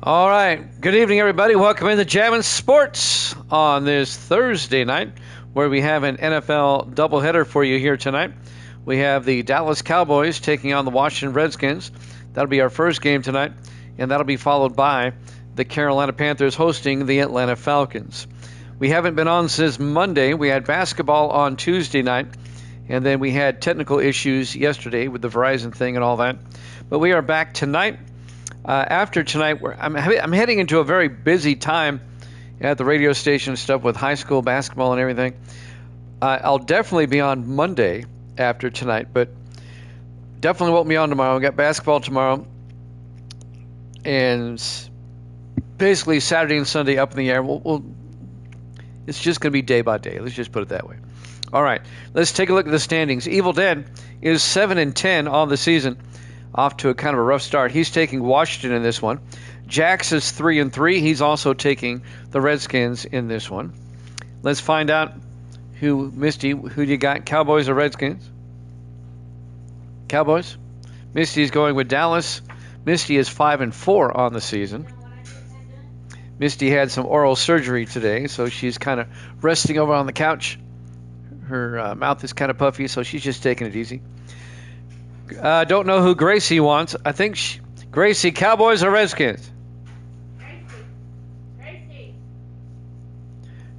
All right. Good evening, everybody. Welcome into Jammin' Sports on this Thursday night, where we have an NFL doubleheader for you here tonight. We have the Dallas Cowboys taking on the Washington Redskins. That'll be our first game tonight, and that'll be followed by the Carolina Panthers hosting the Atlanta Falcons. We haven't been on since Monday. We had basketball on Tuesday night, and then we had technical issues yesterday with the Verizon thing and all that. But we are back tonight. After tonight, I'm heading into a very busy time at the radio station and stuff with high school basketball and everything. I'll definitely be on Monday after tonight, but definitely won't be on tomorrow. We've got basketball tomorrow, and basically Saturday and Sunday up in the air. It's just going to be day by day. Let's just put it that way. All right, let's take a look at the standings. Evil Dead is 7-10 on the season. Off to a kind of a rough start. He's taking Washington in this one. Jax is 3-3. He's also taking the Redskins in this one. Let's find out Misty, who you got, Cowboys or Redskins? Cowboys. Misty's going with Dallas. Misty is 5-4 on the season. Misty had some oral surgery today, so she's kind of resting over on the couch. Her mouth is kind of puffy, so she's just taking it easy. Don't know who Gracie wants. I think Gracie, Cowboys or Redskins?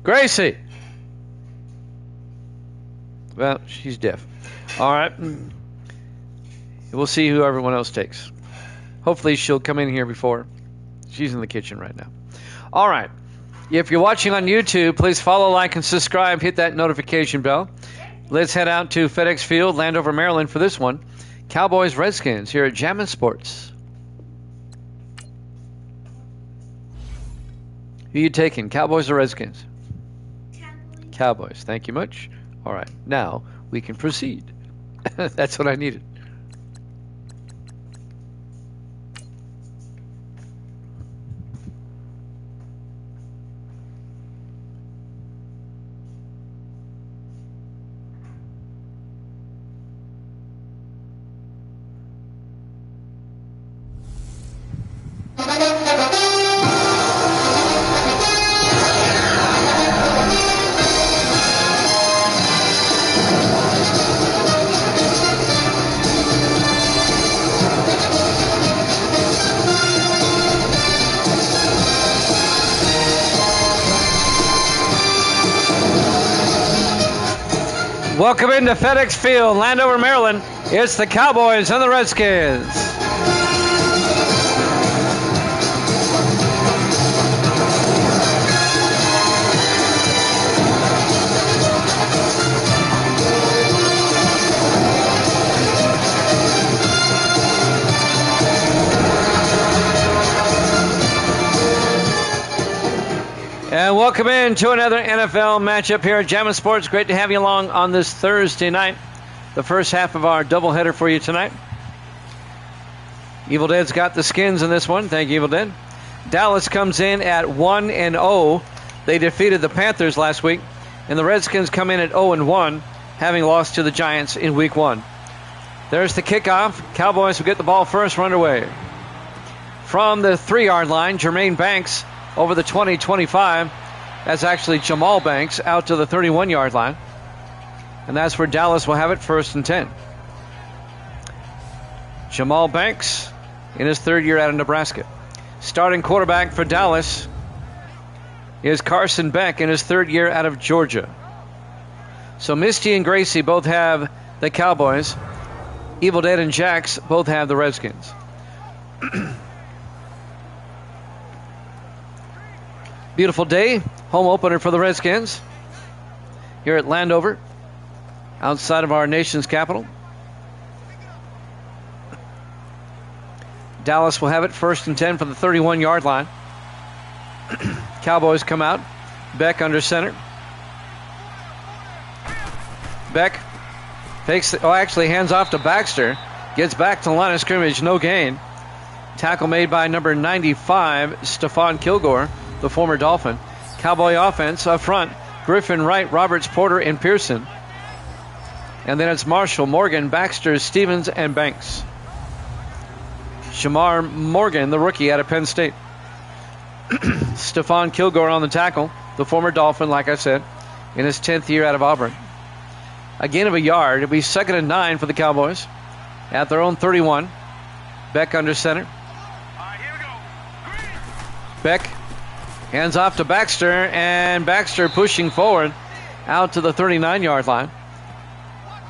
Gracie. Well, she's deaf. All right. We'll see who everyone else takes. Hopefully she'll come in here before. She's in the kitchen right now. All right. If you're watching on YouTube, please follow, like, and subscribe. Hit that notification bell. Let's head out to FedEx Field, Landover, Maryland for this one. Cowboys, Redskins here at Jammin' Sports. Who are you taking, Cowboys or Redskins? Cowboys. Thank you much. All right, now we can proceed. That's what I needed. Welcome into FedEx Field, Landover, Maryland. It's the Cowboys and the Redskins. And welcome in to another NFL matchup here at Jammin' Sports. Great to have you along on this Thursday night. The first half of our doubleheader for you tonight. Evil Dead's got the skins in this one. Thank you, Evil Dead. Dallas comes in at 1-0. They defeated the Panthers last week. And the Redskins come in at 0-1, having lost to the Giants in Week 1. There's the kickoff. Cowboys will get the ball first. We're underway. From the 3-yard line, Jermaine Banks over the 20-25. That's actually Jamal Banks out to the 31-yard line. And that's where Dallas will have it, 1st and 10. Jamal Banks in his third year out of Nebraska. Starting quarterback for Dallas is Carson Beck in his third year out of Georgia. So Misty and Gracie both have the Cowboys. Evil Dead and Jax both have the Redskins. Beautiful day. Home opener for the Redskins here at Landover, outside of our nation's capital. Dallas will have it, 1st and 10 from the 31-yard line. Cowboys come out. Beck under center. Beck fakes, hands off to Baxter. Gets back to the line of scrimmage, no gain. Tackle made by number 95, Stephon Kilgore, the former Dolphin. Cowboy offense up front. Griffin, Wright, Roberts, Porter, and Pearson. And then it's Marshall, Morgan, Baxter, Stevens, and Banks. Shamar Morgan, the rookie out of Penn State. Stephon Kilgore on the tackle, the former Dolphin, like I said, in his 10th year out of Auburn. A gain of a yard. It'll be 2nd and 9 for the Cowboys at their own 31. Beck under center. Beck hands off to Baxter, and Baxter pushing forward out to the 39-yard line.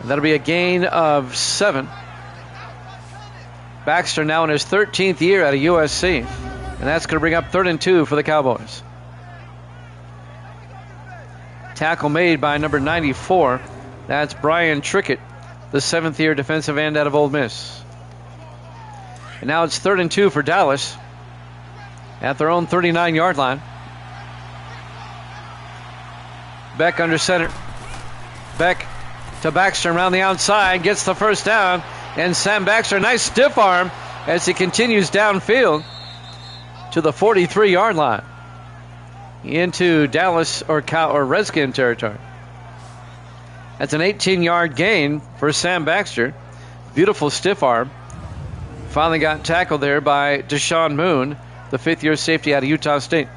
And that'll be a gain of 7. Baxter now in his 13th year out of USC. And that's going to bring up 3rd and 2 for the Cowboys. Tackle made by number 94. That's Brian Trickett, the 7th-year defensive end out of Ole Miss. And now it's 3rd and 2 for Dallas at their own 39-yard line. Beck under center. Beck to Baxter around the outside, gets the first down, and Sam Baxter, nice stiff arm as he continues downfield to the 43-yard line into Dallas or Redskin territory. That's an 18-yard gain for Sam Baxter. Beautiful stiff arm. Finally got tackled there by Deshaun Moon, the 5th-year safety out of Utah State.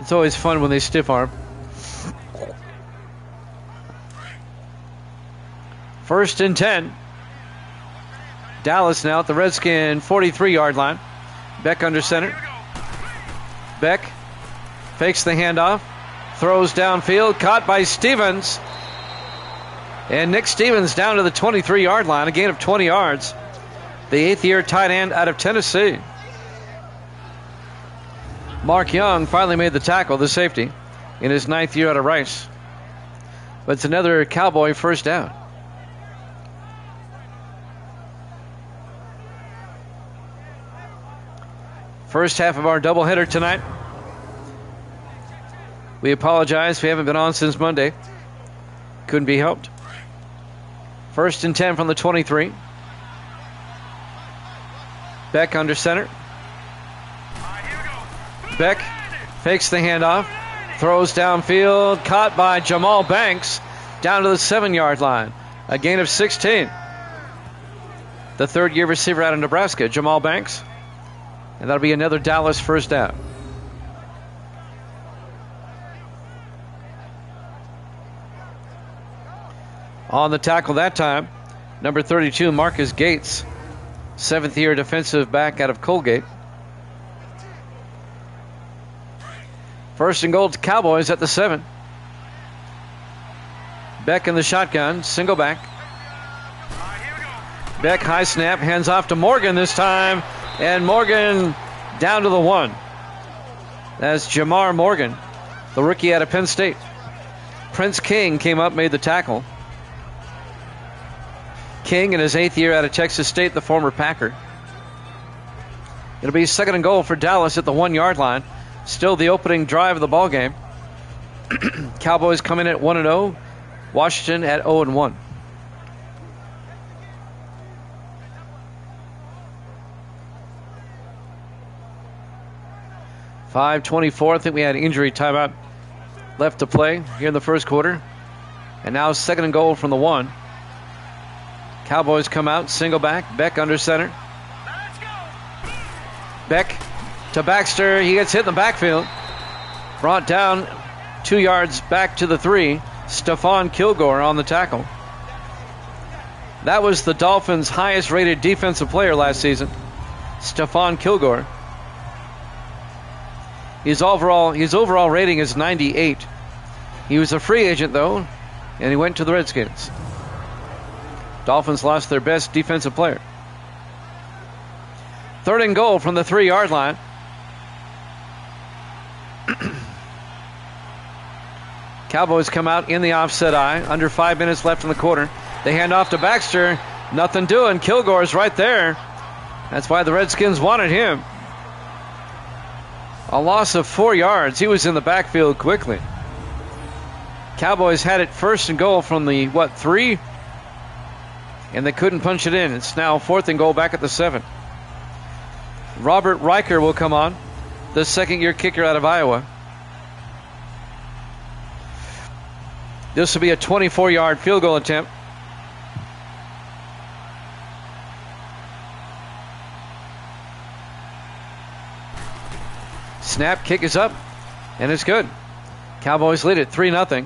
It's always fun when they stiff arm. 1st and 10. Dallas now at the Redskin 43-yard line. Beck under center. Beck fakes the handoff. Throws downfield. Caught by Stevens. And Nick Stevens down to the 23-yard line. A gain of 20 yards. The 8th-year tight end out of Tennessee. Mark Young finally made the tackle, the safety, in his 9th year out of Rice. But it's another Cowboy first down. First half of our doubleheader tonight. We apologize. We haven't been on since Monday. Couldn't be helped. 1st and 10 from the 23. Beck under center. Beck fakes the handoff. Throws downfield. Caught by Jamal Banks down to the 7-yard line. A gain of 16. The 3rd-year receiver out of Nebraska, Jamal Banks. And that'll be another Dallas first down. On the tackle that time, number 32, Marcus Gates, 7th-year defensive back out of Colgate. 1st and goal to Cowboys at the 7. Beck in the shotgun, single back. Beck high snap, hands off to Morgan this time, and Morgan down to the 1. That's Jamar Morgan, the rookie out of Penn State. Prince King came up, made the tackle. King in his 8th year out of Texas State, the former Packer. It'll be 2nd and goal for Dallas at the 1-yard line. Still the opening drive of the ball game. Cowboys come in at 1-0. Washington at 0-1. .5:24. I think we had injury timeout left to play here in the first quarter. And now 2nd and goal from the 1. Cowboys come out, single back. Beck under center. Beck to Baxter. He gets hit in the backfield. Brought down 2 yards back to the 3. Stephon Kilgore on the tackle. That was the Dolphins' highest rated defensive player last season, Stephon Kilgore. His overall rating is 98. He was a free agent, though, and he went to the Redskins. Dolphins lost their best defensive player. 3rd and goal from the 3-yard line. Cowboys come out in the offset eye. Under 5 minutes left in the quarter. They hand off to Baxter. Nothing doing. Kilgore's right there. That's why the Redskins wanted him. A loss of 4 yards. He was in the backfield quickly. Cowboys had it 1st and goal from the, 3? And they couldn't punch it in. It's now 4th and goal back at the 7. Robert Riker will come on, the 2nd-year kicker out of Iowa. This will be a 24-yard field goal attempt Snap, kick is up, and it's good. Cowboys lead it 3-0.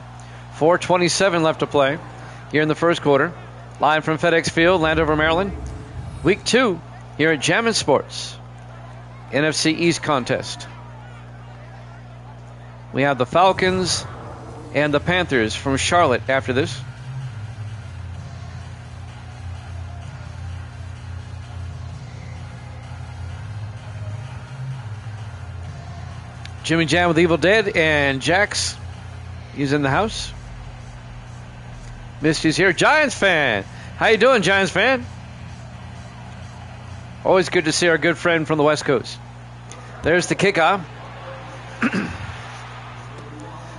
4:27 left to play here in the first quarter. Live from FedEx Field, Landover, Maryland. Week 2 here at Jammin' Sports. NFC East contest. We have the Falcons and the Panthers from Charlotte after this. Jimmy Jam with Evil Dead and Jax. He's in the house. Misty's here. Giants fan. How you doing, Giants fan? Always good to see our good friend from the West Coast. There's the kickoff.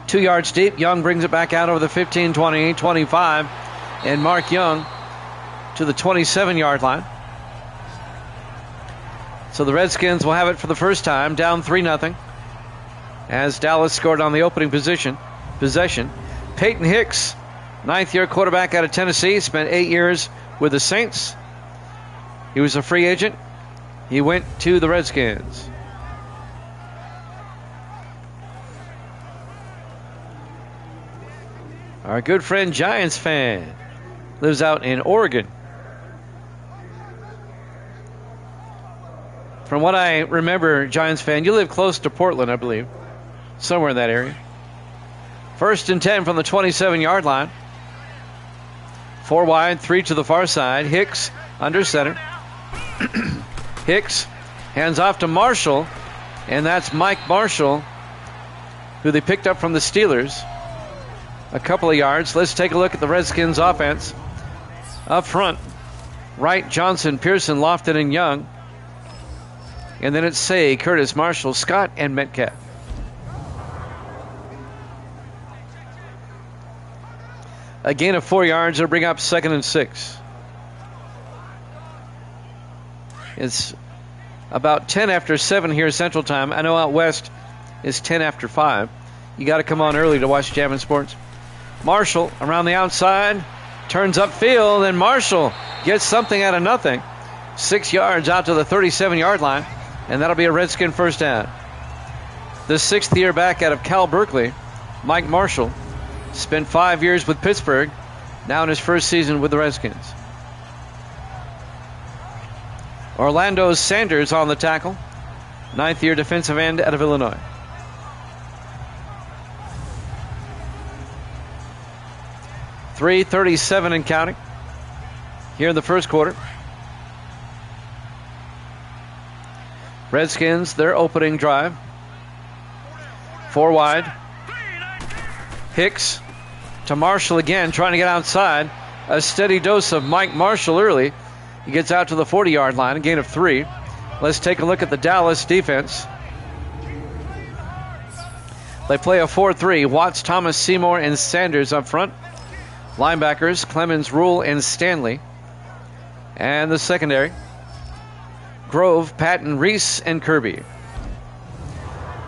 2 yards deep. Young brings it back out over the 15, 20, 25. And Mark Young to the 27-yard line. So the Redskins will have it for the first time, down 3-0. As Dallas scored on the opening possession. Peyton Hicks, 9th-year quarterback out of Tennessee, spent 8 years with the Saints. He was a free agent. He went to the Redskins. Our good friend Giants fan lives out in Oregon. From what I remember, Giants fan, you live close to Portland, I believe. Somewhere in that area. 1st and 10 from the 27-yard line. 4 wide, 3 to the far side. Hicks under center. Hicks hands off to Marshall, and that's Mike Marshall, who they picked up from the Steelers. A couple of yards. Let's take a look at the Redskins offense. Up front, Wright, Johnson, Pearson, Lofton, and Young. And then it's Say, Curtis, Marshall, Scott, and Metcalf. A gain of 4 yards. It'll bring up 2nd and 6. It's about 10 after 7 here Central Time. I know out west it's 10 after 5. You got to come on early to watch Jammin' Sports. Marshall around the outside. Turns upfield, and Marshall gets something out of nothing. 6 yards out to the 37-yard line, and that'll be a Redskin first down. The 6th-year back out of Cal Berkeley, Mike Marshall, spent 5 years with Pittsburgh, now in his first season with the Redskins. Orlando Sanders on the tackle, 9th-year defensive end out of Illinois. .337 and counting here in the first quarter. Redskins, their opening drive. 4 wide. Hicks to Marshall again, trying to get outside. A steady dose of Mike Marshall early. He gets out to the 40-yard line, a gain of 3. Let's take a look at the Dallas defense. They play a 4-3. Watts, Thomas, Seymour, and Sanders up front. Linebackers, Clemens, Rule, and Stanley. And the secondary, Grove, Patton, Reese, and Kirby.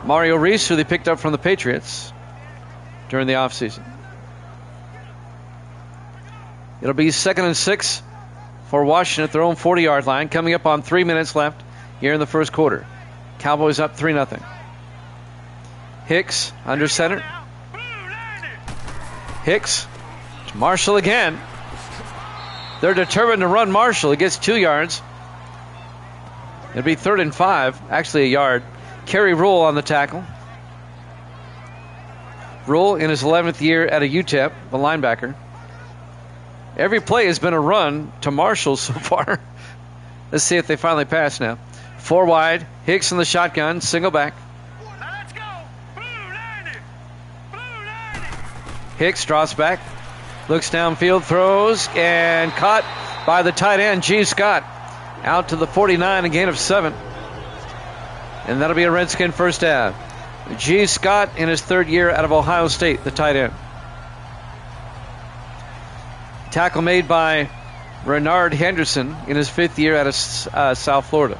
Mario Reese, who they picked up from the Patriots during the offseason. It'll be 2nd and 6 for Washington at their own 40-yard line, coming up on 3 minutes left here in the first quarter. Cowboys up 3-0. Hicks under center. Hicks to Marshall again. They're determined to run Marshall. He gets 2 yards. It'll be 3rd and 5, actually a yard. Kerry Rule on the tackle. Rule in his 11th year at a UTEP, the linebacker. Every play has been a run to Marshall so far. Let's see if they finally pass now. 4 wide. Hicks in the shotgun. Single back. Let's go. Blue 90. Blue 90. Hicks drops back. Looks downfield. Throws. And caught by the tight end, G. Scott. Out to the 49. A gain of 7. And that'll be a Redskin first down. G. Scott in his 3rd year out of Ohio State, the tight end. Tackle made by Renard Henderson in his 5th year out of South Florida.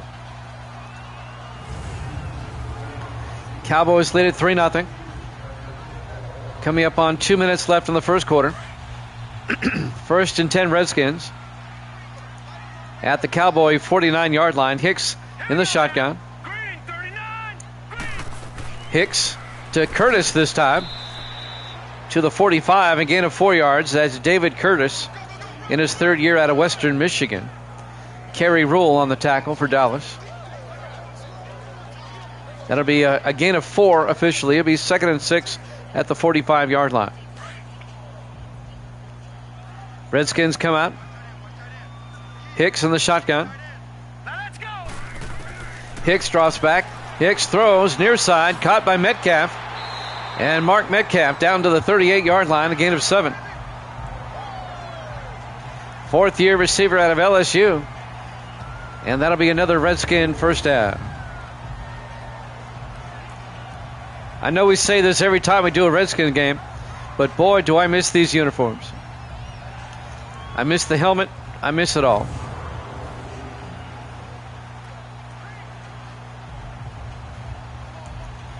Cowboys lead at 3-0. Coming up on 2 minutes left in the first quarter. 1st and 10 Redskins. At the Cowboy 49-yard line. Hicks in the shotgun. Hicks to Curtis this time. To the 45, a gain of 4 yards. That's David Curtis in his third year out of Western Michigan. Kerry Rule on the tackle for Dallas. That'll be a gain of 4 officially. It'll be 2nd and 6 at the 45-yard line. Redskins come out. Hicks in the shotgun. Hicks drops back. Hicks throws near side, caught by Metcalf. And Mark Metcalf down to the 38-yard line, a gain of 7. Fourth-year receiver out of LSU. And that'll be another Redskin first down. I know we say this every time we do a Redskin game, but boy, do I miss these uniforms. I miss the helmet. I miss it all.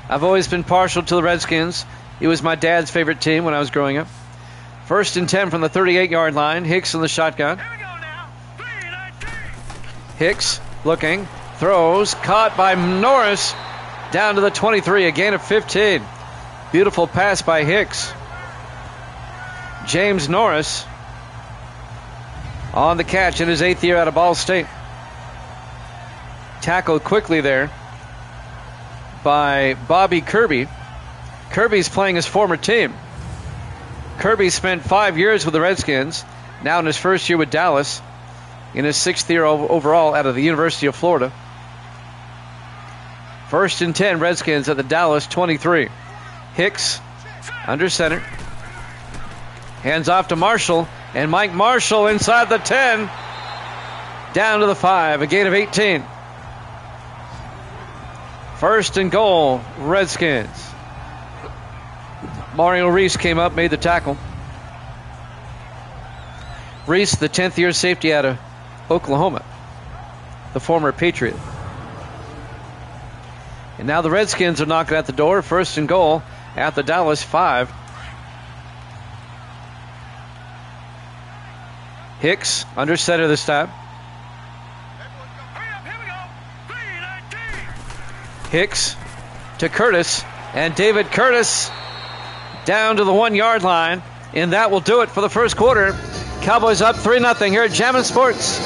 I've always been partial to the Redskins. It was my dad's favorite team when I was growing up. 1st and 10 from the 38-yard line. Hicks in the shotgun. Hicks looking, throws, caught by Norris down to the 23, a gain of 15. Beautiful pass by Hicks. James Norris on the catch in his 8th year out of Ball State. Tackled quickly there by Bobby Kirby. Kirby's playing his former team. Kirby spent 5 years with the Redskins, now in his first year with Dallas, in his 6th year overall out of the University of Florida. 1st and 10, Redskins at the Dallas 23. Hicks under center. Hands off to Marshall, and Mike Marshall inside the 10, down to the 5, a gain of 18. 1st and goal, Redskins. Mario Reese came up, made the tackle. Reese, the 10th year safety out of Oklahoma, the former Patriot. And now the Redskins are knocking at the door. 1st and goal at the Dallas 5. Hicks under center this time. Hicks to Curtis, and David Curtis down to the 1-yard line, and that will do it for the first quarter. Cowboys up 3-0 here at Jammin' Sports.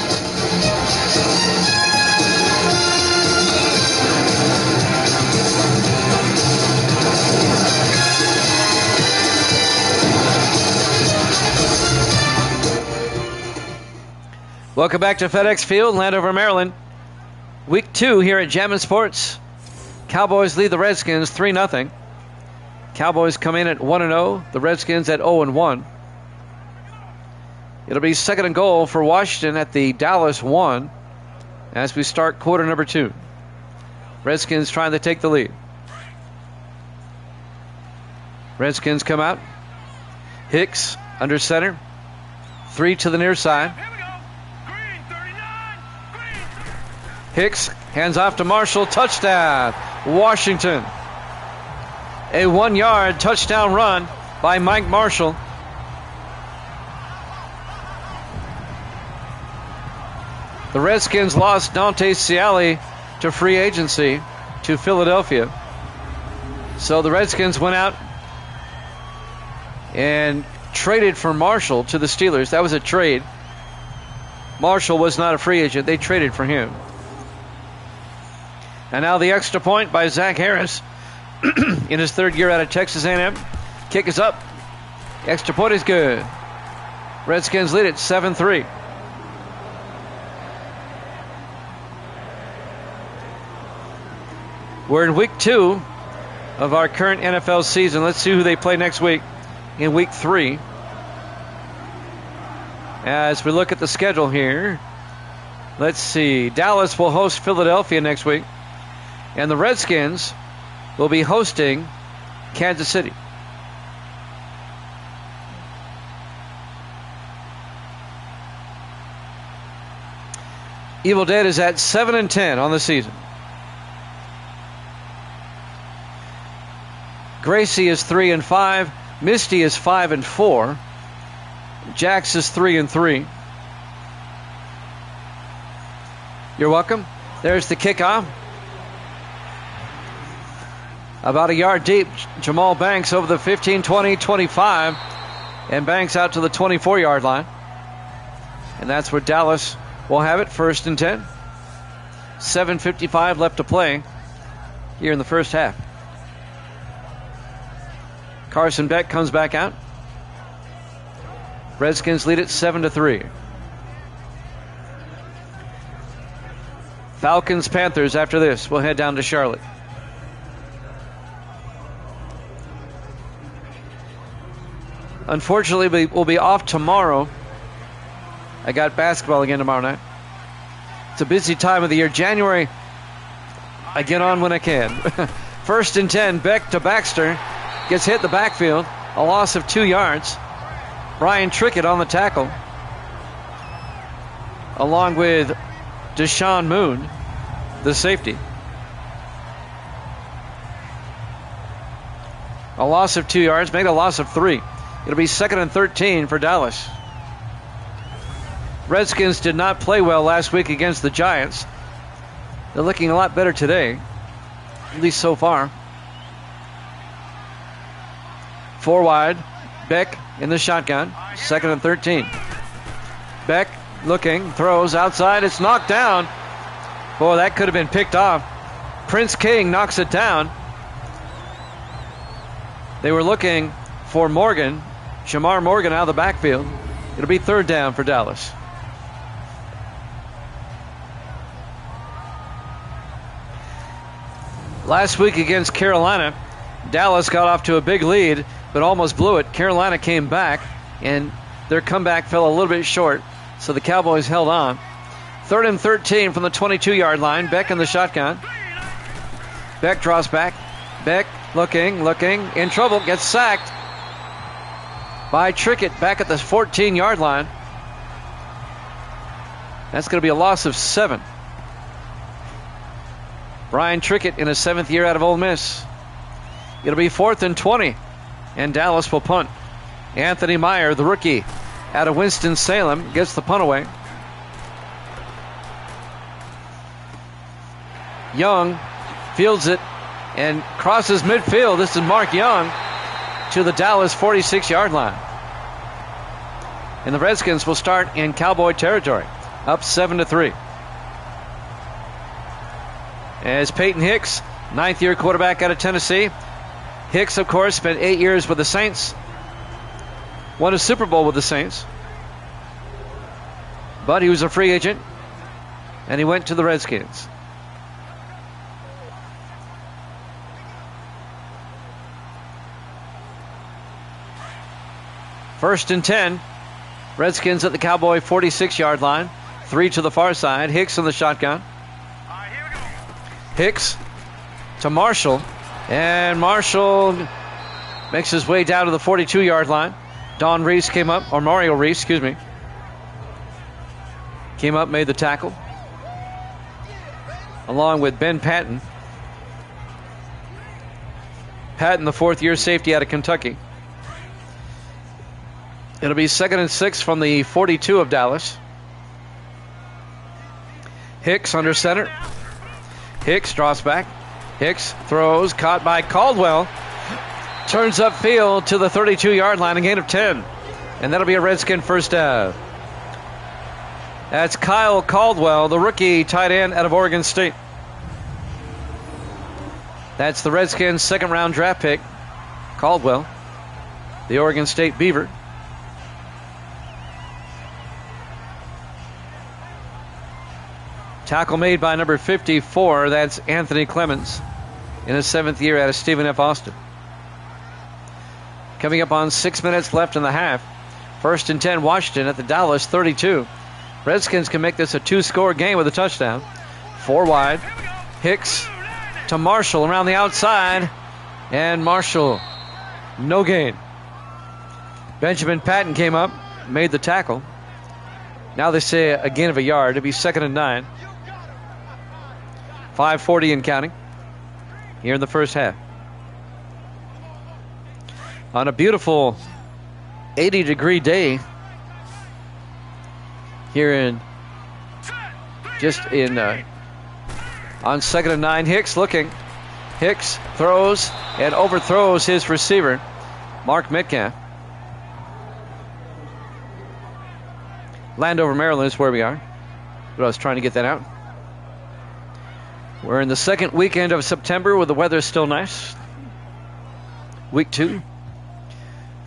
Welcome back to FedEx Field, Landover, Maryland. Week 2 here at Jammin' Sports. Cowboys lead the Redskins 3-0. Cowboys come in at 1-0. The Redskins at 0-1. It'll be 2nd and goal for Washington at the Dallas 1 as we start quarter number 2. Redskins trying to take the lead. Redskins come out. Hicks under center. 3 to the near side. Hicks hands off to Marshall. Touchdown, Washington. A 1-yard touchdown run by Mike Marshall. The Redskins lost Dante Ciali to free agency to Philadelphia. So the Redskins went out and traded for Marshall to the Steelers. That was a trade. Marshall was not a free agent. They traded for him. And now the extra point by Zach Harris in his 3rd year out of Texas A&M. Kick is up. Extra point is good. Redskins lead it 7-3. We're in week 2 of our current NFL season. Let's see who they play next week in week 3. As we look at the schedule here, let's see. Dallas will host Philadelphia next week. And the Redskins will be hosting Kansas City. Evil Dead is at 7-10 on the season. Gracie is 3-5. Misty is 5-4. Jax is 3-3. You're welcome. There's the kickoff. About a yard deep. Jamal Banks over the 15, 20, 25. And Banks out to the 24-yard line. And that's where Dallas will have it, 1st and 10. 7:55 left to play here in the first half. Carson Beck comes back out. Redskins lead it 7-3. Falcons, Panthers after this. We'll head down to Charlotte. Unfortunately, we'll be off tomorrow. I got basketball again tomorrow night. It's a busy time of the year. January, I get on when I can. 1st and 10, Beck to Baxter. Gets hit in the backfield. A loss of 2 yards. Brian Trickett on the tackle. Along with Deshaun Moon, the safety. A loss of 2 yards, made a loss of 3. It'll be 2nd and 13 for Dallas. Redskins did not play well last week against the Giants. They're looking a lot better today, at least so far. 4 wide. Beck in the shotgun. 2nd and 13. Beck looking, throws outside. It's knocked down. Boy, that could have been picked off. Prince King knocks it down. They were looking for Morgan. Shamar Morgan out of the backfield. It'll be 3rd down for Dallas. Last week against Carolina, Dallas got off to a big lead, but almost blew it. Carolina came back, and their comeback fell a little bit short, so the Cowboys held on. 3rd and 13 from the 22-yard line. Beck in the shotgun. Beck draws back. Beck looking, in trouble, gets sacked by Trickett back at the 14-yard line. That's going to be a loss of 7. Brian Trickett in his 7th year out of Ole Miss. It'll be 4th and 20, and Dallas will punt. Anthony Meyer, the rookie out of Winston-Salem, gets the punt away. Young fields it and crosses midfield. This is Mark Young to the Dallas 46-yard line. And the Redskins will start in Cowboy territory, up 7-3. As Peyton Hicks, 9th-year quarterback out of Tennessee. Hicks, of course, spent 8 years with the Saints. Won a Super Bowl with the Saints. But he was a free agent, and he went to the Redskins. First and 10. Redskins at the Cowboy 46-yard line. 3 to the far side. Hicks in the shotgun. Hicks to Marshall, and Marshall makes his way down to the 42-yard line. Mario Reese, came up, made the tackle, along with Ben Patton. Patton, the 4th-year safety out of Kentucky. It'll be 2nd and 6 from the 42 of Dallas. Hicks under center. Hicks draws back. Hicks throws, caught by Caldwell. Turns upfield to the 32-yard line, a gain of 10. And that'll be a Redskin first down. That's Kyle Caldwell, the rookie tight end out of Oregon State. That's the Redskins' 2nd-round draft pick, Caldwell, the Oregon State Beaver. Tackle made by number 54. That's Anthony Clemens in his 7th year out of Stephen F. Austin. Coming up on 6 minutes left in the half. 1st and 10, Washington at the Dallas 32. Redskins can make this a 2-score game with a touchdown. 4 wide. Hicks to Marshall around the outside. And Marshall, no gain. Benjamin Patton came up, made the tackle. Now they say a gain of a yard. It'll be 2nd and 9. 5:40 and counting here in the first half. On a beautiful 80-degree day here on 2nd and 9. Hicks looking, Hicks throws and overthrows his receiver, Mark Metcalf. Landover, Maryland is where we are. But I was trying to get that out. We're in the second weekend of September where the weather is still nice. Week 2.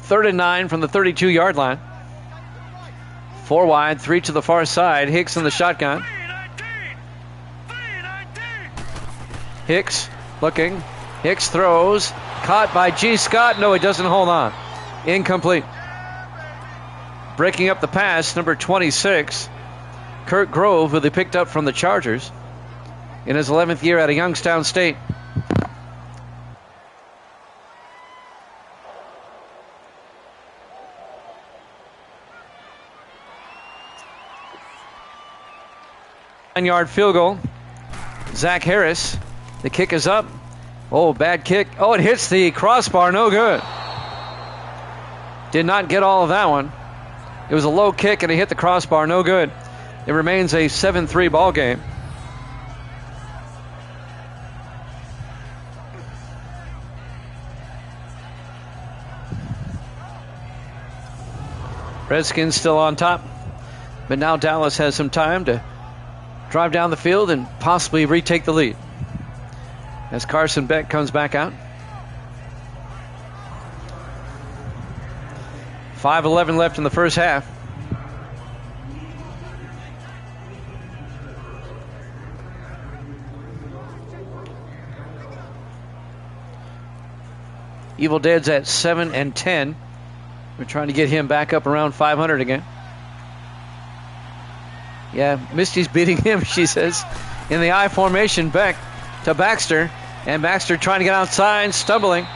3rd and 9 from the 32-yard line. 4 wide, 3 to the far side. Hicks in the shotgun. Hicks looking. Hicks throws. Caught by G. Scott. No, he doesn't hold on. Incomplete. Breaking up the pass, number 26, Kurt Grove, who they picked up from the Chargers in his 11th year out of Youngstown State. Nine-yard field goal. Zach Harris. The kick is up. Oh, bad kick. Oh, it hits the crossbar. No good. Did not get all of that one. It was a low kick and it hit the crossbar. No good. It remains a 7-3 ball game. Redskins still on top. But now Dallas has some time to drive down the field and possibly retake the lead. As Carson Beck comes back out. 5:11 left in the first half. Evil Dead's at 7-10. We're trying to get him back up around 500 again. Yeah, Misty's beating him, she says. In the I formation, Beck to Baxter. And Baxter trying to get outside, stumbling.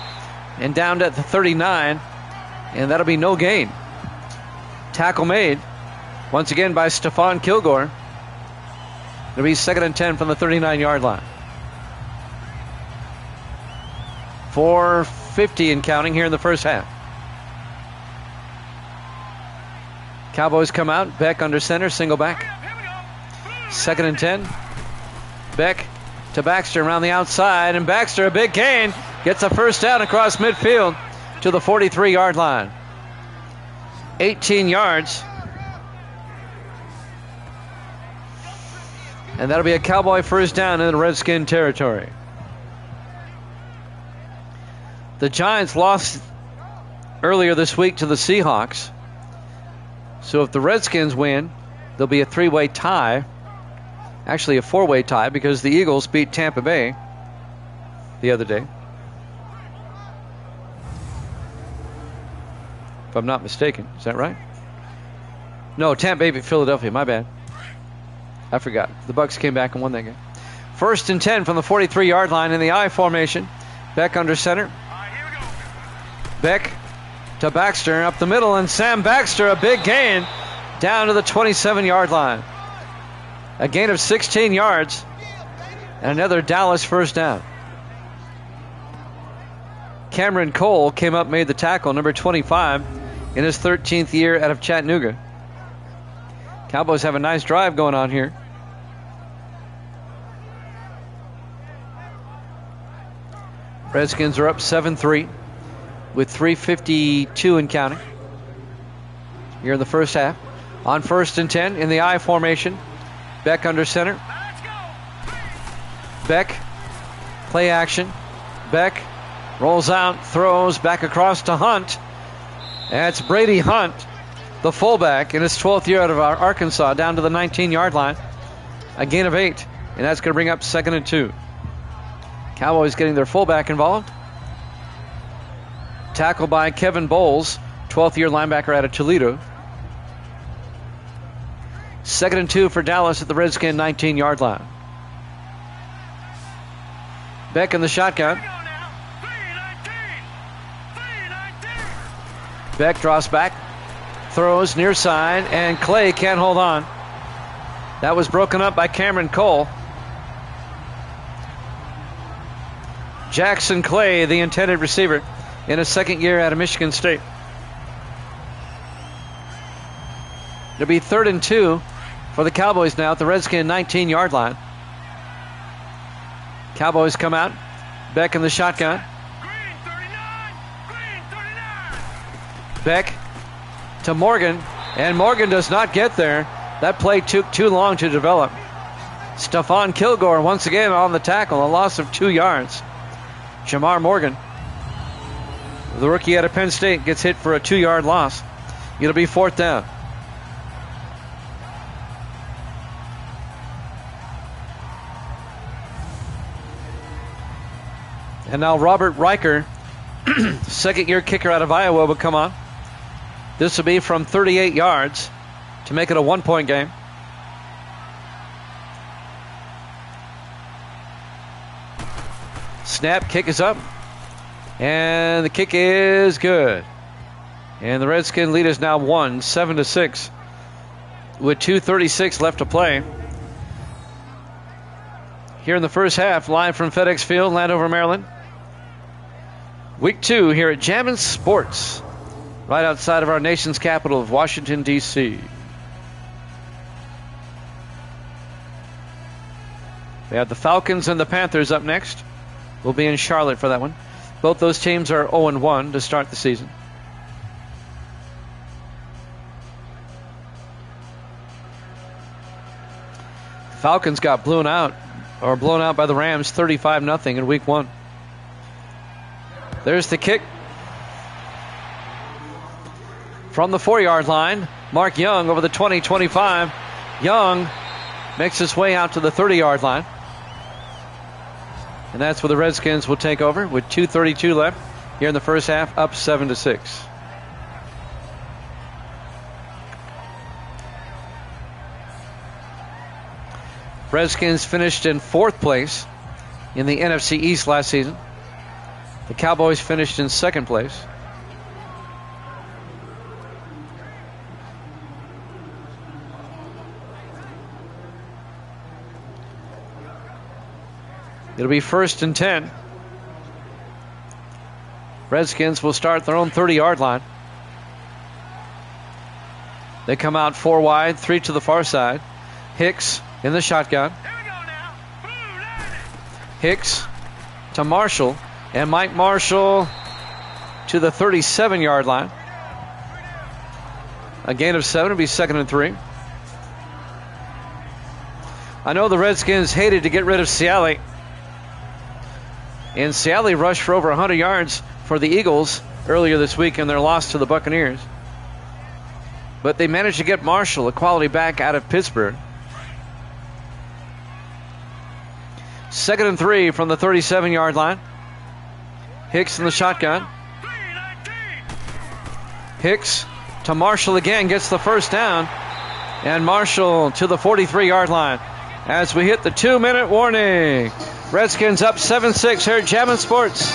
And down at the 39. And that'll be no gain. Tackle made. Once again by Stephon Kilgore. It'll be 2nd and 10 from the 39-yard line. 4:50 and counting here in the first half. Cowboys come out. Beck under center. Single back. 2nd and 10. Beck to Baxter around the outside. And Baxter, a big gain. Gets a first down across midfield to the 43-yard line. 18 yards. And that'll be a Cowboy first down in the Redskin territory. The Giants lost earlier this week to the Seahawks. So if the Redskins win, there'll be a 3-way tie. Actually, a 4-way tie because the Eagles beat Tampa Bay the other day. If I'm not mistaken. Is that right? No, Tampa Bay beat Philadelphia. My bad. I forgot. The Bucs came back and won that game. 1st and 10 from the 43-yard line in the I formation. Beck under center. Beck to Baxter up the middle, and Sam Baxter, a big gain down to the 27-yard line. A gain of 16 yards and another Dallas first down. Cameron Cole came up, made the tackle, number 25, in his 13th year out of Chattanooga. Cowboys have a nice drive going on here. Redskins are up 7-3 with 3:52 and counting here in the first half. On 1st and 10 in the I formation. Beck under center. Beck, play action. Beck rolls out, throws back across to Hunt. That's Brady Hunt, the fullback, in his 12th year out of Arkansas, down to the 19-yard line. A gain of 8, and that's going to bring up 2nd and 2. Cowboys getting their fullback involved. Tackled by Kevin Bowles, 12th year linebacker out of Toledo. 2nd and 2 for Dallas at the Redskin 19-yard line. Beck in the shotgun. Beck draws back, throws near side, and Clay can't hold on. That was broken up by Cameron Cole. Jackson Clay, the intended receiver, in his 2nd year out of Michigan State. It'll be 3rd and 2 for the Cowboys now at the Redskin 19-yard line. Cowboys come out. Beck in the shotgun. Green 39. Green 39. Beck to Morgan, and Morgan does not get there. That play took too long to develop. Stephon Kilgore once again on the tackle, a loss of 2 yards. Jamar Morgan, the rookie out of Penn State, gets hit for a 2-yard loss. It'll be 4th down. And now Robert Riker, second-year kicker out of Iowa, will come on. This will be from 38 yards to make it a 1-point game. Snap, kick is up. And the kick is good. And the Redskins lead is now 7-6 with 2:36 left to play. Here in the first half, live from FedEx Field, Landover, Maryland. Week 2 here at Jammin' Sports, right outside of our nation's capital of Washington, D.C. We have the Falcons and the Panthers up next. We'll be in Charlotte for that one. Both those teams are 0-1 to start the season. Falcons got blown out by the Rams 35-0 in week 1. There's the kick. From the 4-yard line, Mark Young over the 20-25. Young makes his way out to the 30-yard line. And that's where the Redskins will take over with 2:32 left here in the first half, up 7-6. Redskins finished in 4th place in the NFC East last season. The Cowboys finished in 2nd place. It'll be 1st and 10. Redskins will start their own 30-yard line. They come out 4 wide, 3 to the far side. Hicks in the shotgun. Here we go now. Blue line it. Hicks to Marshall, and Mike Marshall to the 37-yard line. A gain of 7 will be 2nd and 3. I know the Redskins hated to get rid of Ciali. And Ciali rushed for over 100 yards for the Eagles earlier this week in their loss to the Buccaneers. But they managed to get Marshall, a quality back out of Pittsburgh. 2nd and 3 from the 37-yard line. Hicks in the shotgun. 319. Hicks to Marshall again, gets the first down. And Marshall to the 43-yard line as we hit the 2-minute warning. Redskins up 7-6 here at Jammin' Sports.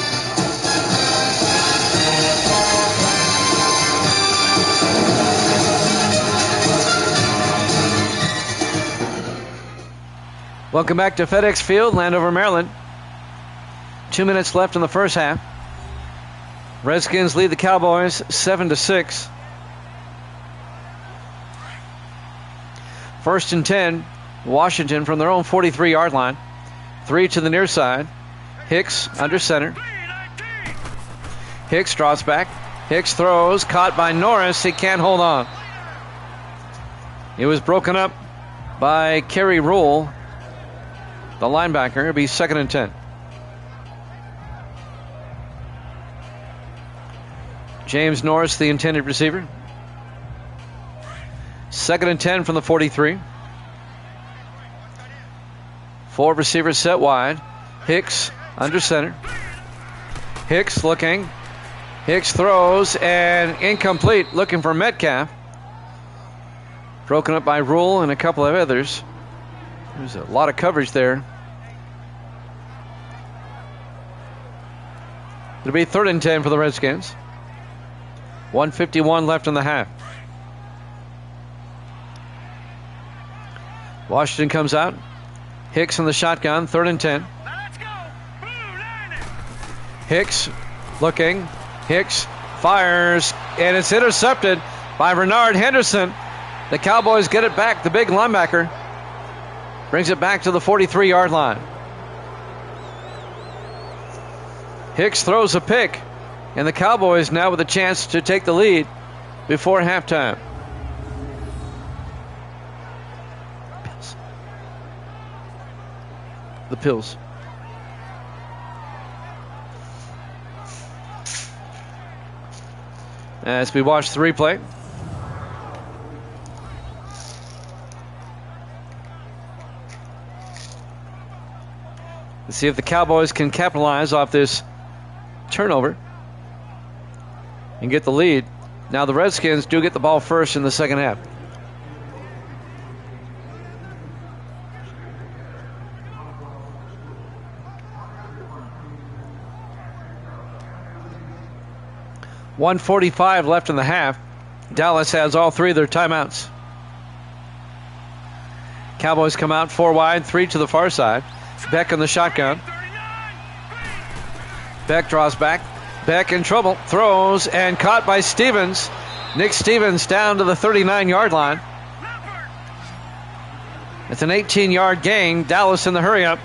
Welcome back to FedEx Field, Landover, Maryland. 2 minutes left in the first half. Redskins lead the Cowboys 7-6. 1st and 10, Washington from their own 43-yard line. 3 to the near side. Hicks under center. 319. Hicks draws back. Hicks throws, caught by Norris. He can't hold on. It was broken up by Kerry Rule, the linebacker. It'll be 2nd and 10. James Norris, the intended receiver. 2nd and 10 from the 43. 4 receivers set wide. Hicks under center. Hicks looking. Hicks throws and incomplete, looking for Metcalf. Broken up by Rule and a couple of others. There's a lot of coverage there. It'll be 3rd and 10 for the Redskins. 1:51 left in the half. Washington comes out. Hicks in the shotgun, 3rd and 10. Now let's go. Blue line it. Hicks looking. Hicks fires, and it's intercepted by Bernard Henderson. The Cowboys get it back. The big linebacker brings it back to the 43-yard line. Hicks throws a pick, and the Cowboys now with a chance to take the lead before halftime. The Pills. As we watch the replay. Let's see if the Cowboys can capitalize off this turnover and get the lead. Now the Redskins do get the ball first in the second half. .145 left in the half. Dallas has all three of their timeouts. Cowboys come out 4 wide, 3 to the far side. Beck in the shotgun. Beck draws back. Beck in trouble. Throws and caught by Stevens. Nick Stevens down to the 39-yard line. It's an 18-yard gain. Dallas in the hurry-up.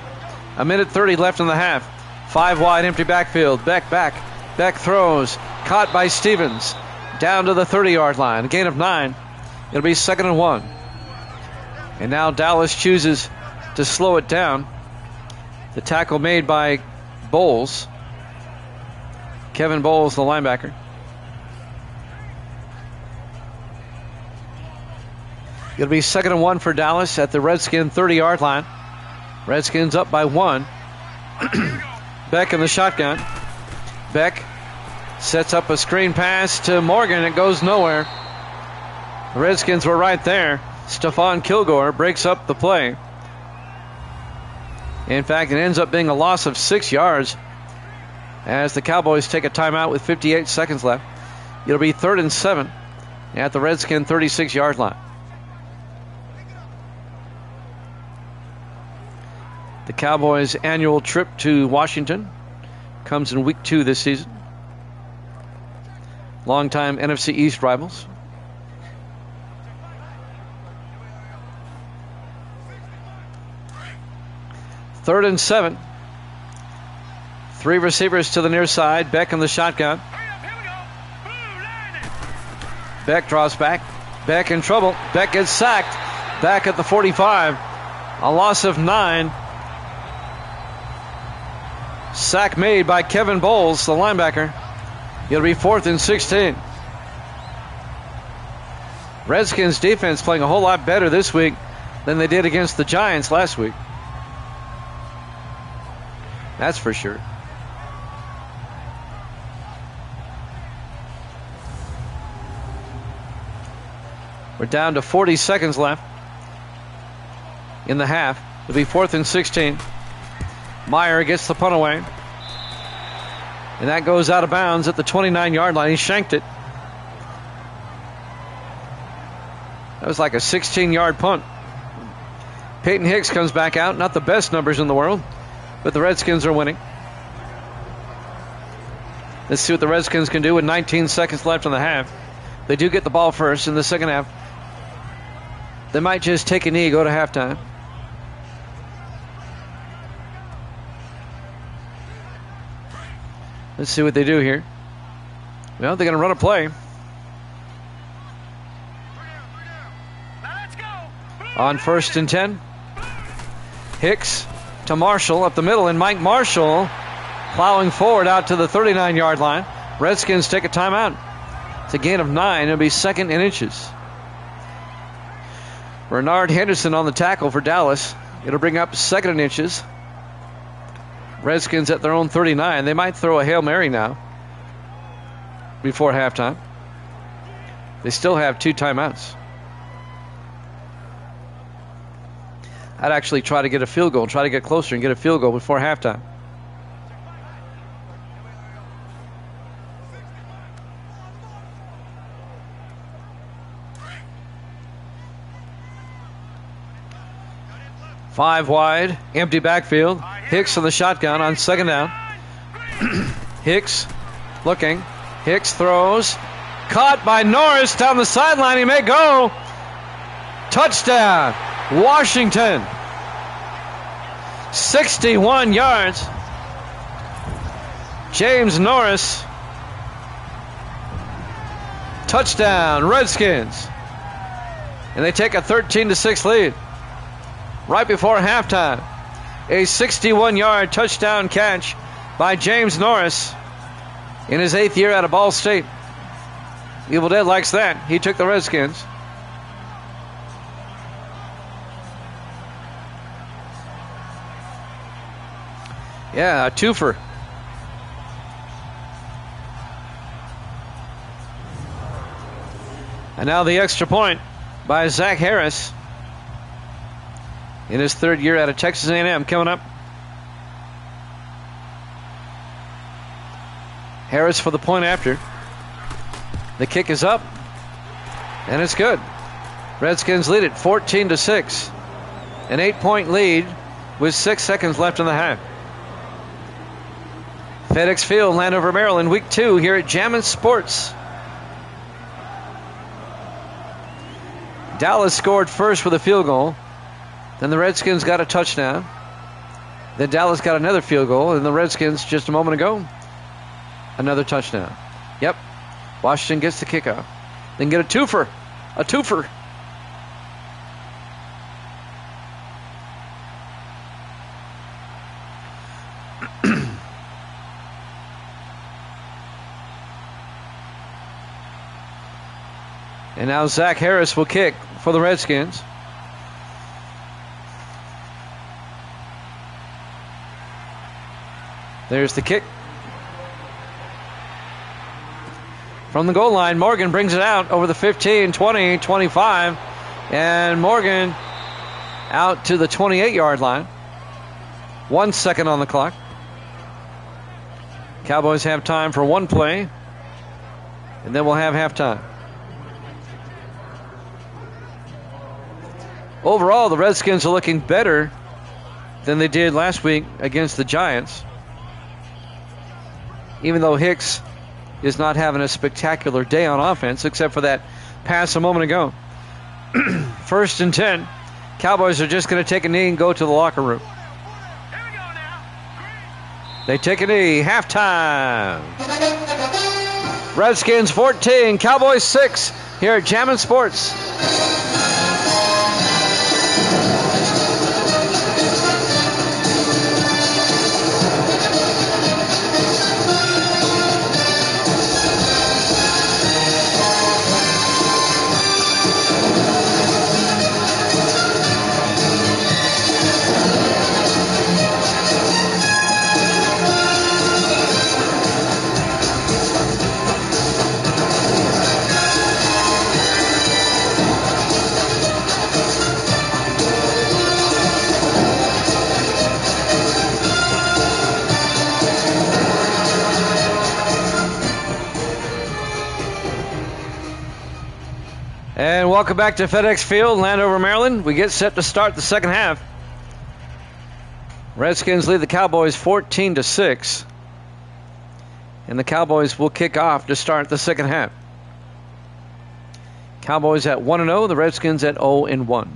1:30 left in the half. 5 wide, empty backfield. Beck back. Beck throws. Caught by Stevens. Down to the 30-yard line. A gain of 9. It'll be 2nd and 1. And now Dallas chooses to slow it down. The tackle made by Bowles. Kevin Bowles, the linebacker. It'll be 2nd and 1 for Dallas at the Redskin 30-yard line. Redskins up by 1. Beck in the shotgun. Beck sets up a screen pass to Morgan. It goes nowhere. The Redskins were right there. Stephon Kilgore breaks up the play. In fact, it ends up being a loss of 6 yards as the Cowboys take a timeout with 58 seconds left. It'll be 3rd and 7 at the Redskin 36-yard line. The Cowboys' annual trip to Washington comes in week 2 this season. Longtime NFC East rivals. Third and 7. 3 receivers to the near side. Beck in the shotgun. Beck draws back. Beck in trouble. Beck gets sacked. Back at the 45. A loss of 9. Sack made by Kevin Bowles, the linebacker. It'll be 4th and 16. Redskins defense playing a whole lot better this week than they did against the Giants last week. That's for sure. We're down to 40 seconds left in the half. It'll be 4th and 16. Meyer gets the punt away. And that goes out of bounds at the 29-yard line. He shanked it. That was like a 16-yard punt. Peyton Hicks comes back out. Not the best numbers in the world, but the Redskins are winning. Let's see what the Redskins can do with 19 seconds left in the half. They do get the ball first in the second half. They might just take a knee, go to halftime. Let's see what they do here. Well, they're going to run a play. On 1st and 10. Hicks to Marshall up the middle, and Mike Marshall plowing forward out to the 39-yard line. Redskins take a timeout. It's a gain of 9. It'll be 2nd and inches. Bernard Henderson on the tackle for Dallas. It'll bring up 2nd and inches. Redskins at their own 39. They might throw a Hail Mary now before halftime. They still have 2 timeouts. I'd actually try to get a field goal, try to get closer and get a field goal before halftime. Five wide, empty backfield. Hicks in the shotgun on 2nd down. Hicks looking. Hicks throws. Caught by Norris down the sideline. He may go. Touchdown, Washington. 61 yards. James Norris. Touchdown, Redskins. And they take a 13-6 lead. Right before halftime, a 61-yard touchdown catch by James Norris in his 8th year out of Ball State. Evil Dead likes that. He took the Redskins. Yeah, a twofer. And now the extra point by Zach Harris in his 3rd year out of Texas A&M coming up. Harris for the point after. The kick is up, and it's good. Redskins lead it 14-6. An 8-point lead with 6 seconds left in the half. FedEx Field, Landover, Maryland, week 2 here at Jammin' Sports. Dallas scored first with a field goal. Then the Redskins got a touchdown. Then Dallas got another field goal, and the Redskins, just a moment ago, another touchdown. Yep. Washington gets the kickoff. Then get a twofer. A twofer. And now Zach Harris will kick for the Redskins. There's the kick. From the goal line, Morgan brings it out over the 15, 20, 25. And Morgan out to the 28-yard line. 1 second on the clock. Cowboys have time for one play. And then we'll have halftime. Overall, the Redskins are looking better than they did last week against the Giants. Even though Hicks is not having a spectacular day on offense, except for that pass a moment ago. 1st and 10. Cowboys are just going to take a knee and go to the locker room. They take a knee. Halftime. Redskins 14, Cowboys 6 here at Jammin' Sports. And welcome back to FedEx Field, Landover, Maryland. We get set to start the second half. Redskins lead the Cowboys 14-6. And the Cowboys will kick off to start the second half. Cowboys at 1-0, the Redskins at 0-1.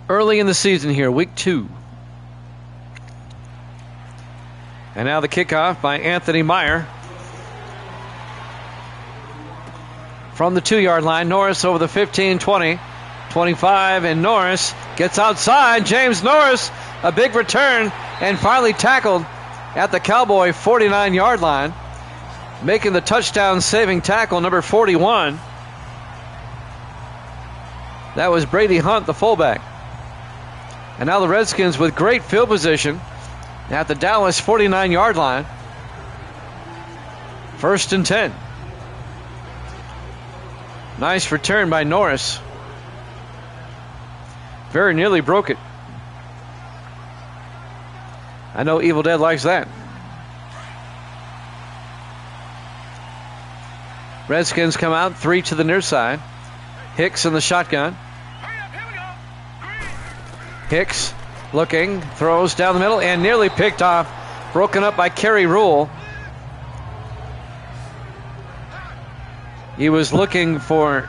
Early in the season here, week 2. And now the kickoff by Anthony Meyer. From the 2-yard line, Norris over the 15, 20, 25, and Norris gets outside. James Norris, a big return, and finally tackled at the Cowboy 49-yard line, making the touchdown-saving tackle, number 41. That was Brady Hunt, the fullback. And now the Redskins with great field position at the Dallas 49-yard line. 1st and 10. Nice return by Norris. Very nearly broke it. I know Evil Dead likes that. Redskins come out, 3 to the near side. Hicks in the shotgun. Hicks looking, throws down the middle, and nearly picked off. Broken up by Kerry Rule. He was looking for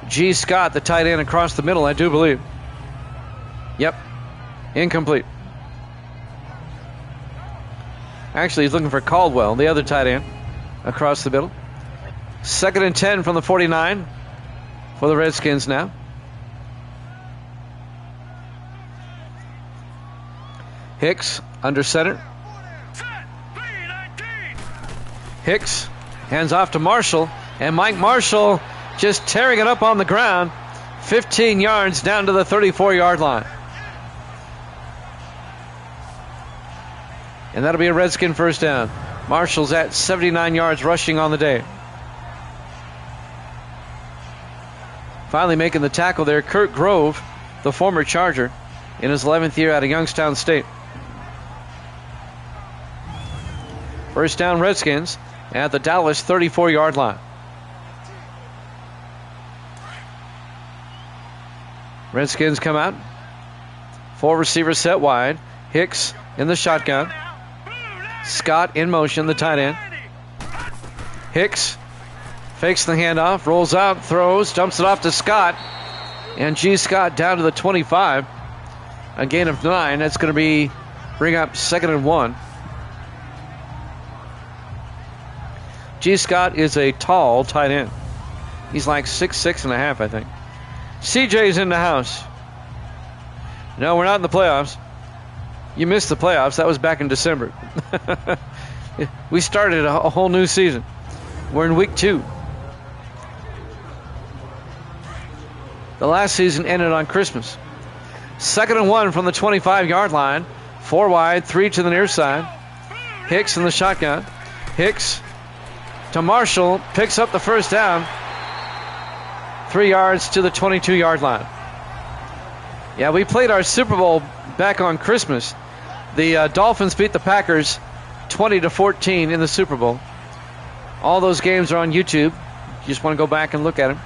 G. Scott, the tight end, across the middle, I do believe. Yep. Incomplete. Actually, he's looking for Caldwell, the other tight end, across the middle. 2nd and 10 from the 49 for the Redskins now. Hicks under center. Hicks hands off to Marshall, and Mike Marshall just tearing it up on the ground, 15 yards down to the 34-yard line. And that'll be a Redskin first down. Marshall's at 79 yards rushing on the day. Finally making the tackle there, Kurt Grove, the former Charger, in his 11th year out of Youngstown State. First down, Redskins at the Dallas 34-yard line. Redskins come out. 4 receivers set wide. Hicks in the shotgun. Scott in motion, the tight end. Hicks fakes the handoff, rolls out, throws, dumps it off to Scott. And G. Scott down to the 25. A gain of 9. That's going to bring up 2nd and 1. G. Scott is a tall tight end. He's like 6'6" and a half, I think. CJ's in the house. No, we're not in the playoffs. You missed the playoffs. That was back in December. We started a whole new season. We're in week 2. The last season ended on Christmas. 2nd and 1 from the 25-yard line. 4 wide, 3 to the near side. Hicks in the shotgun. Hicks to Marshall, picks up the first down. 3 yards to the 22-yard line. Yeah, we played our Super Bowl back on Christmas. The Dolphins beat the Packers 20-14 in the Super Bowl. All those games are on YouTube. You just want to go back and look at them.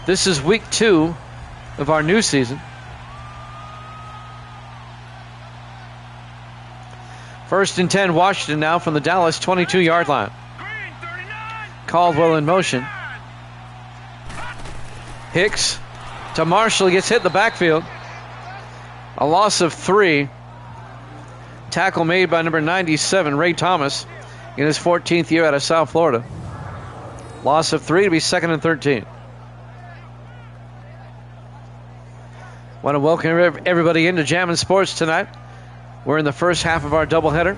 This is week 2 of our new season. First and 10, Washington now from the Dallas 22-yard line. Caldwell in motion. Hicks to Marshall, gets hit in the backfield. A loss of 3. Tackle made by number 97, Ray Thomas, in his 14th year out of South Florida. Loss of 3 to be 2nd and 13. Want to welcome everybody into Jammin' Sports tonight. We're in the first half of our doubleheader.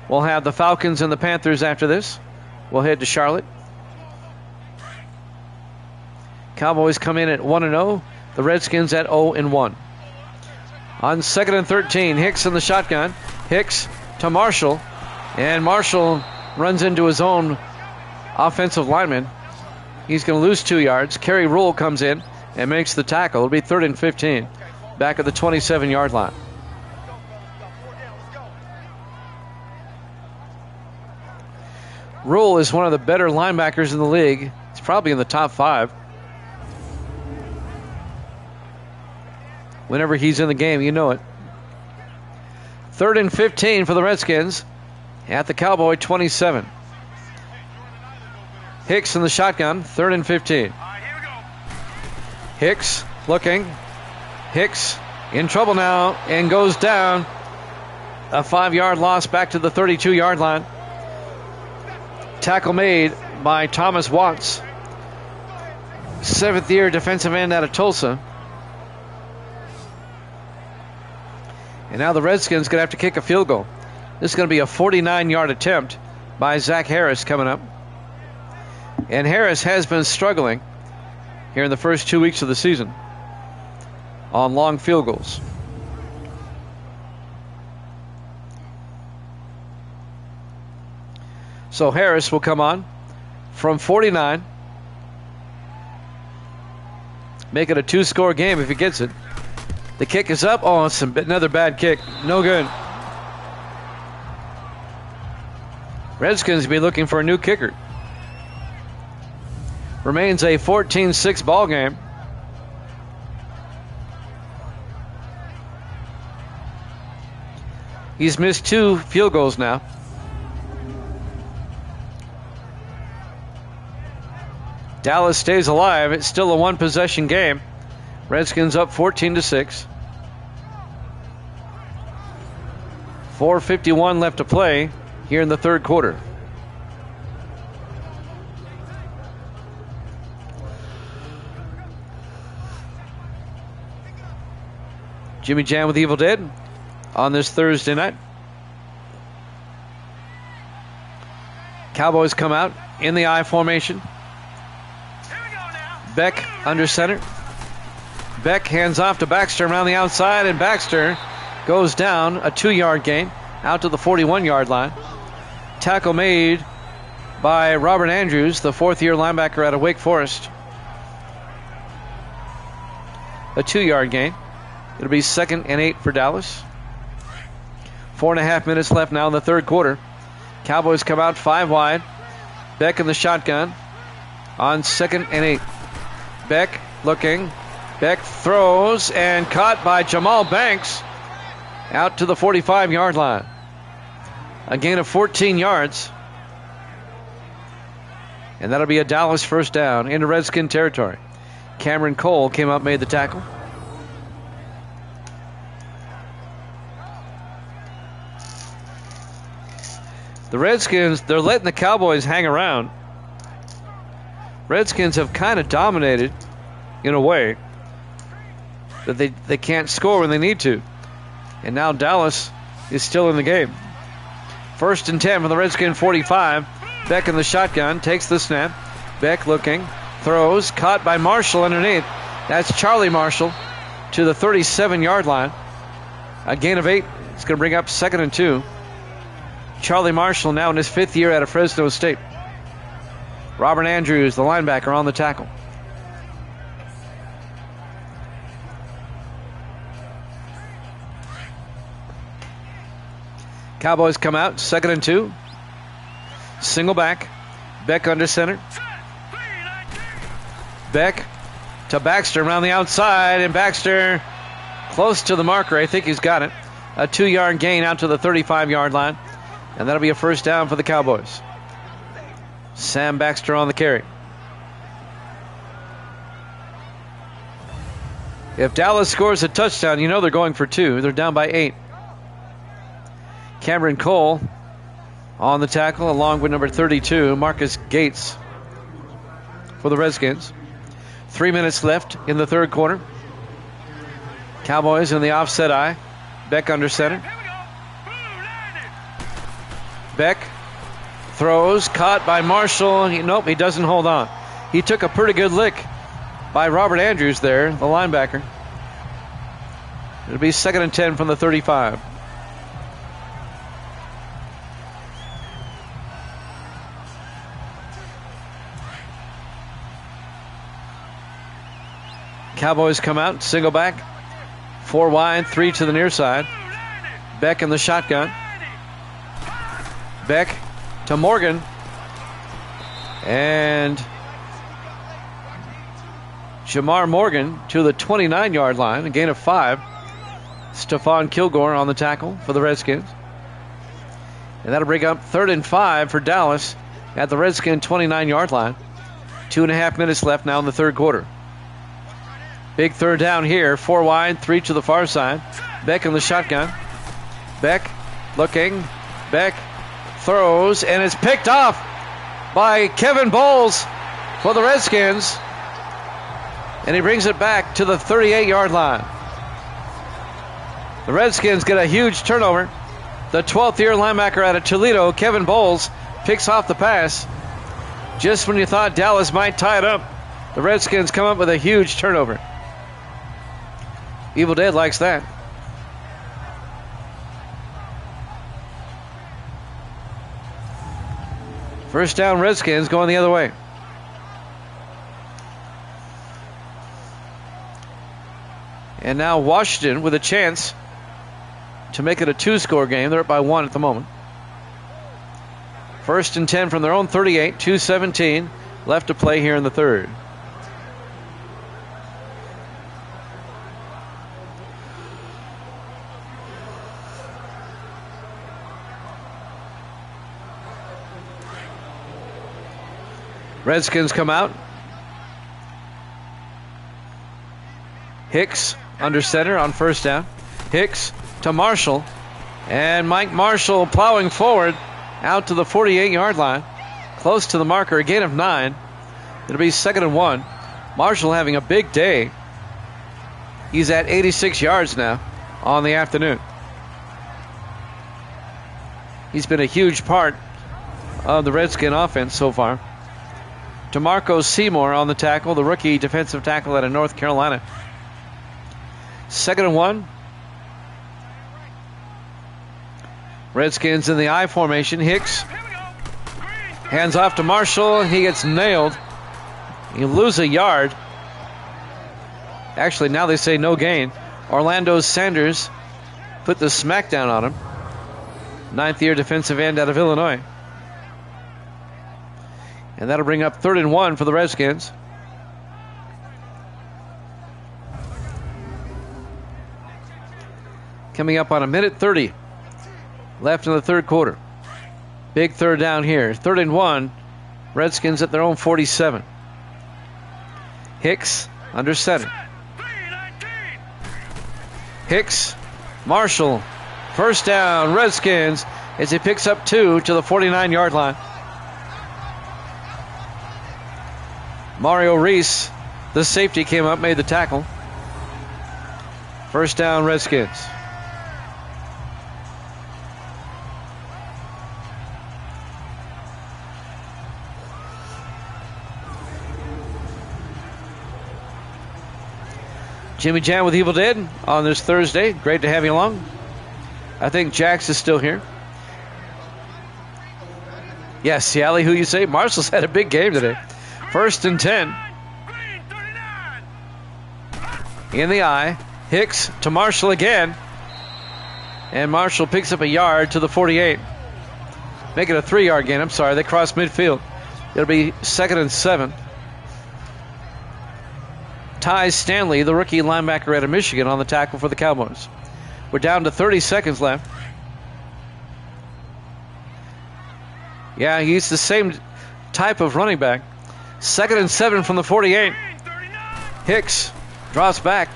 We'll have the Falcons and the Panthers after this. We'll head to Charlotte. Cowboys come in at 1-0. The Redskins at 0-1. On 2nd and 13, Hicks in the shotgun. Hicks to Marshall. And Marshall runs into his own offensive lineman. He's going to lose 2 yards. Kerry Rule comes in and makes the tackle. It'll be 3rd and 15. Back at the 27-yard line. Rule is one of the better linebackers in the league. He's probably in the top 5. Whenever he's in the game, you know it. 3rd and 15 for the Redskins at the Cowboy 27. Hicks in the shotgun, 3rd and 15. Hicks looking. Hicks in trouble now and goes down. A 5-yard loss back to the 32-yard line. Tackle made by Thomas Watts, 7th-year defensive end out of Tulsa. And now the Redskins going to have to kick a field goal. This is going to be a 49-yard attempt by Zach Harris coming up. And Harris has been struggling here in the first 2 weeks of the season on long field goals. So Harris will come on from 49. Make it a 2-score game if he gets it. The kick is up. Oh, it's another bad kick. No good. Redskins will be looking for a new kicker. Remains a 14-6 ball game. He's missed 2 field goals now. Dallas stays alive. It's still a 1-possession game. Redskins up 14-6. 4:51 left to play here in the third quarter. Jimmy Jam with Evil Dead on this Thursday night. Cowboys come out in the I formation. Beck under center. Beck hands off to Baxter around the outside, and Baxter goes down a 2-yard gain out to the 41-yard line. Tackle made by Robert Andrews, the fourth-year linebacker out of Wake Forest. A 2-yard gain. It'll be 2nd and 8 for Dallas. 4.5 minutes left now in the third quarter. Cowboys come out 5 wide. Beck in the shotgun on 2nd and 8. Beck looking. Beck throws and caught by Jamal Banks out to the 45-yard line. A gain of 14 yards. And that'll be a Dallas first down into Redskin territory. Cameron Cole came up, made the tackle. The Redskins, they're letting the Cowboys hang around. Redskins have kind of dominated in a way that they can't score when they need to. And now Dallas is still in the game. 1st and 10 from the Redskin 45. Beck in the shotgun, takes the snap. Beck looking, throws, caught by Marshall underneath. That's Charlie Marshall to the 37-yard line. A gain of 8. It's going to bring up 2nd and 2. Charlie Marshall now in his 5th year out of Fresno State. Robert Andrews, the linebacker, on the tackle. Cowboys come out, 2nd and 2. Single back. Beck under center. Beck to Baxter around the outside, and Baxter close to the marker. I think he's got it. A 2-yard gain out to the 35-yard line. And that'll be a first down for the Cowboys. Sam Baxter on the carry. If Dallas scores a touchdown, you know they're going for 2. They're down by 8. Cameron Cole on the tackle, along with number 32, Marcus Gates, for the Redskins. 3 minutes left in the third quarter. Cowboys in the offset eye. Beck under center. Beck throws, caught by Marshall. Nope, he doesn't hold on. He took a pretty good lick by Robert Andrews there, the linebacker. It'll be 2nd and 10 from the 35. Cowboys come out, single back. 4 wide, 3 to the near side. Beck in the shotgun. Beck to Morgan. And Jamar Morgan to the 29-yard line, a gain of 5. Stephon Kilgore on the tackle for the Redskins. And that'll bring up 3rd and 5 for Dallas at the Redskin 29-yard line. 2.5 minutes left now in the third quarter. Big third down here. 4 wide, 3 to the far side. Beck in the shotgun. Beck looking. Beck throws, and it's picked off by Kevin Bowles for the Redskins. And he brings it back to the 38-yard line. The Redskins get a huge turnover. The 12th-year linebacker out of Toledo, Kevin Bowles, picks off the pass. Just when you thought Dallas might tie it up, the Redskins come up with a huge turnover. Evil Dead likes that. First down, Redskins going the other way. And now Washington with a chance to make it a 2-score game. They're up by 1 at the moment. 1st and 10 from their own 38, 2:17 left to play here in the third. Redskins come out. Hicks under center on first down. Hicks to Marshall. And Mike Marshall plowing forward out to the 48-yard line. Close to the marker, a gain of 9. It'll be 2nd and 1. Marshall having a big day. He's at 86 yards now on the afternoon. He's been a huge part of the Redskin offense so far. DeMarco Seymour on the tackle, the rookie defensive tackle out of North Carolina. 2nd and 1. Redskins in the I formation. Hicks hands off to Marshall. He gets nailed. You lose a yard. Actually, now they say no gain. Orlando Sanders put the smackdown on him. 9th-year defensive end out of Illinois. And that'll bring up 3rd and 1 for the Redskins. Coming up on 1:30 left in the third quarter. Big third down here. 3rd and 1. Redskins at their own 47. Hicks under center. Hicks, Marshall, first down, Redskins, as he picks up 2 to the 49-yard line. Mario Reese, the safety, came up, made the tackle. First down, Redskins. Jimmy Jam with Evil Dead on this Thursday. Great to have you along. I think Jax is still here. Yes, Ciali, who you say? Marshall's had a big game today. 1st and 10. In the eye. Hicks to Marshall again. And Marshall picks up a yard to the 48. Make it a 3-yard gain. I'm sorry, they crossed midfield. It'll be 2nd and 7. Ty Stanley, the rookie linebacker out of Michigan, on the tackle for the Cowboys. We're down to 30 seconds left. Yeah, he's the same type of running back. 2nd and 7 from the 48. Hicks drops back.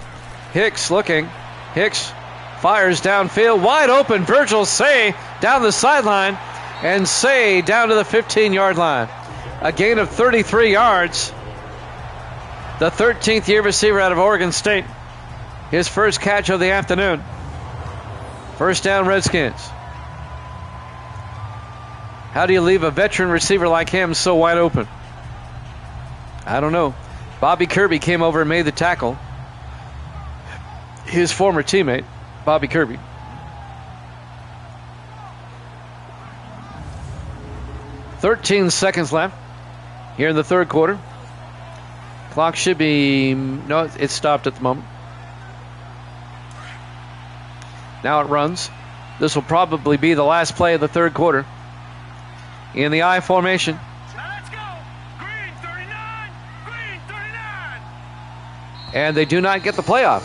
Hicks looking. Hicks fires downfield. Wide open. Virgil Say down the sideline. And Say down to the 15-yard line. A gain of 33 yards. The 13th year receiver out of Oregon State. His first catch of the afternoon. First down, Redskins. How do you leave a veteran receiver like him so wide open? I don't know. Bobby Kirby came over and made the tackle. His former teammate, Bobby Kirby. "13 seconds left here in the third quarter. Clock should be... No, it's stopped at the moment. Now it runs. This will probably be the last play of the third quarter. In the I formation. Let's go. Green 39. Green 39. And they do not get the playoff.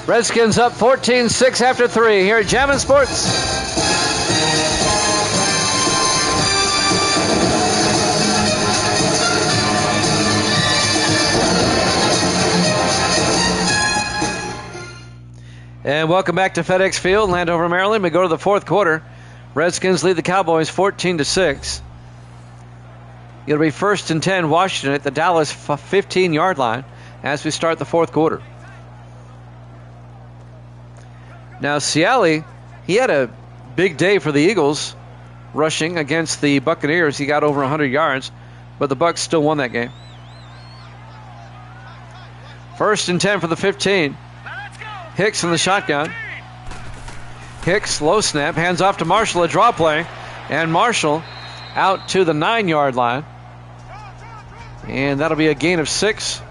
Redskins up 14-6 after 3 here at Jammin' Sports. And welcome back to FedEx Field, Landover, Maryland. We go to the fourth quarter. Redskins lead the Cowboys 14-6. It'll be 1st and 10, Washington at the Dallas 15-yard line as we start the fourth quarter. Now, Ciali, he had a big day for the Eagles rushing against the Buccaneers. He got over 100 yards, but the Bucs still won that game. 1st and 10 for the 15. Hicks in the shotgun. Hicks, low snap, hands off to Marshall, a draw play. And Marshall out to the 9-yard line. And that'll be a gain of 6.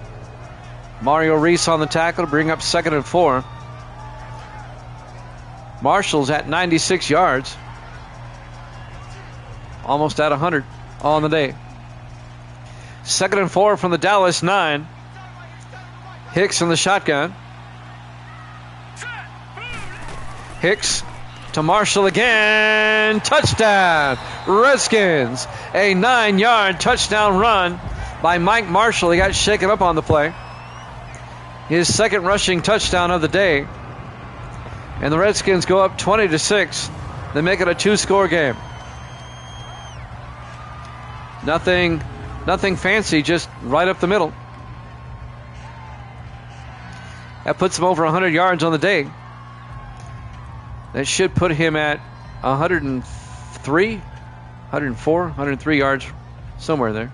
Mario Reese on the tackle to bring up 2nd and 4. Marshall's at 96 yards. Almost at 100 on the day. 2nd and 4 from the Dallas 9. Hicks in the shotgun. Hicks to Marshall again. Touchdown, Redskins. A 9-yard touchdown run by Mike Marshall. He got shaken up on the play. His second rushing touchdown of the day. And the Redskins go up 20-6. They make it a 2-score game. Nothing fancy, just right up the middle. That puts him over 100 yards on the day. That should put him at 103, 104, 103 yards, somewhere there.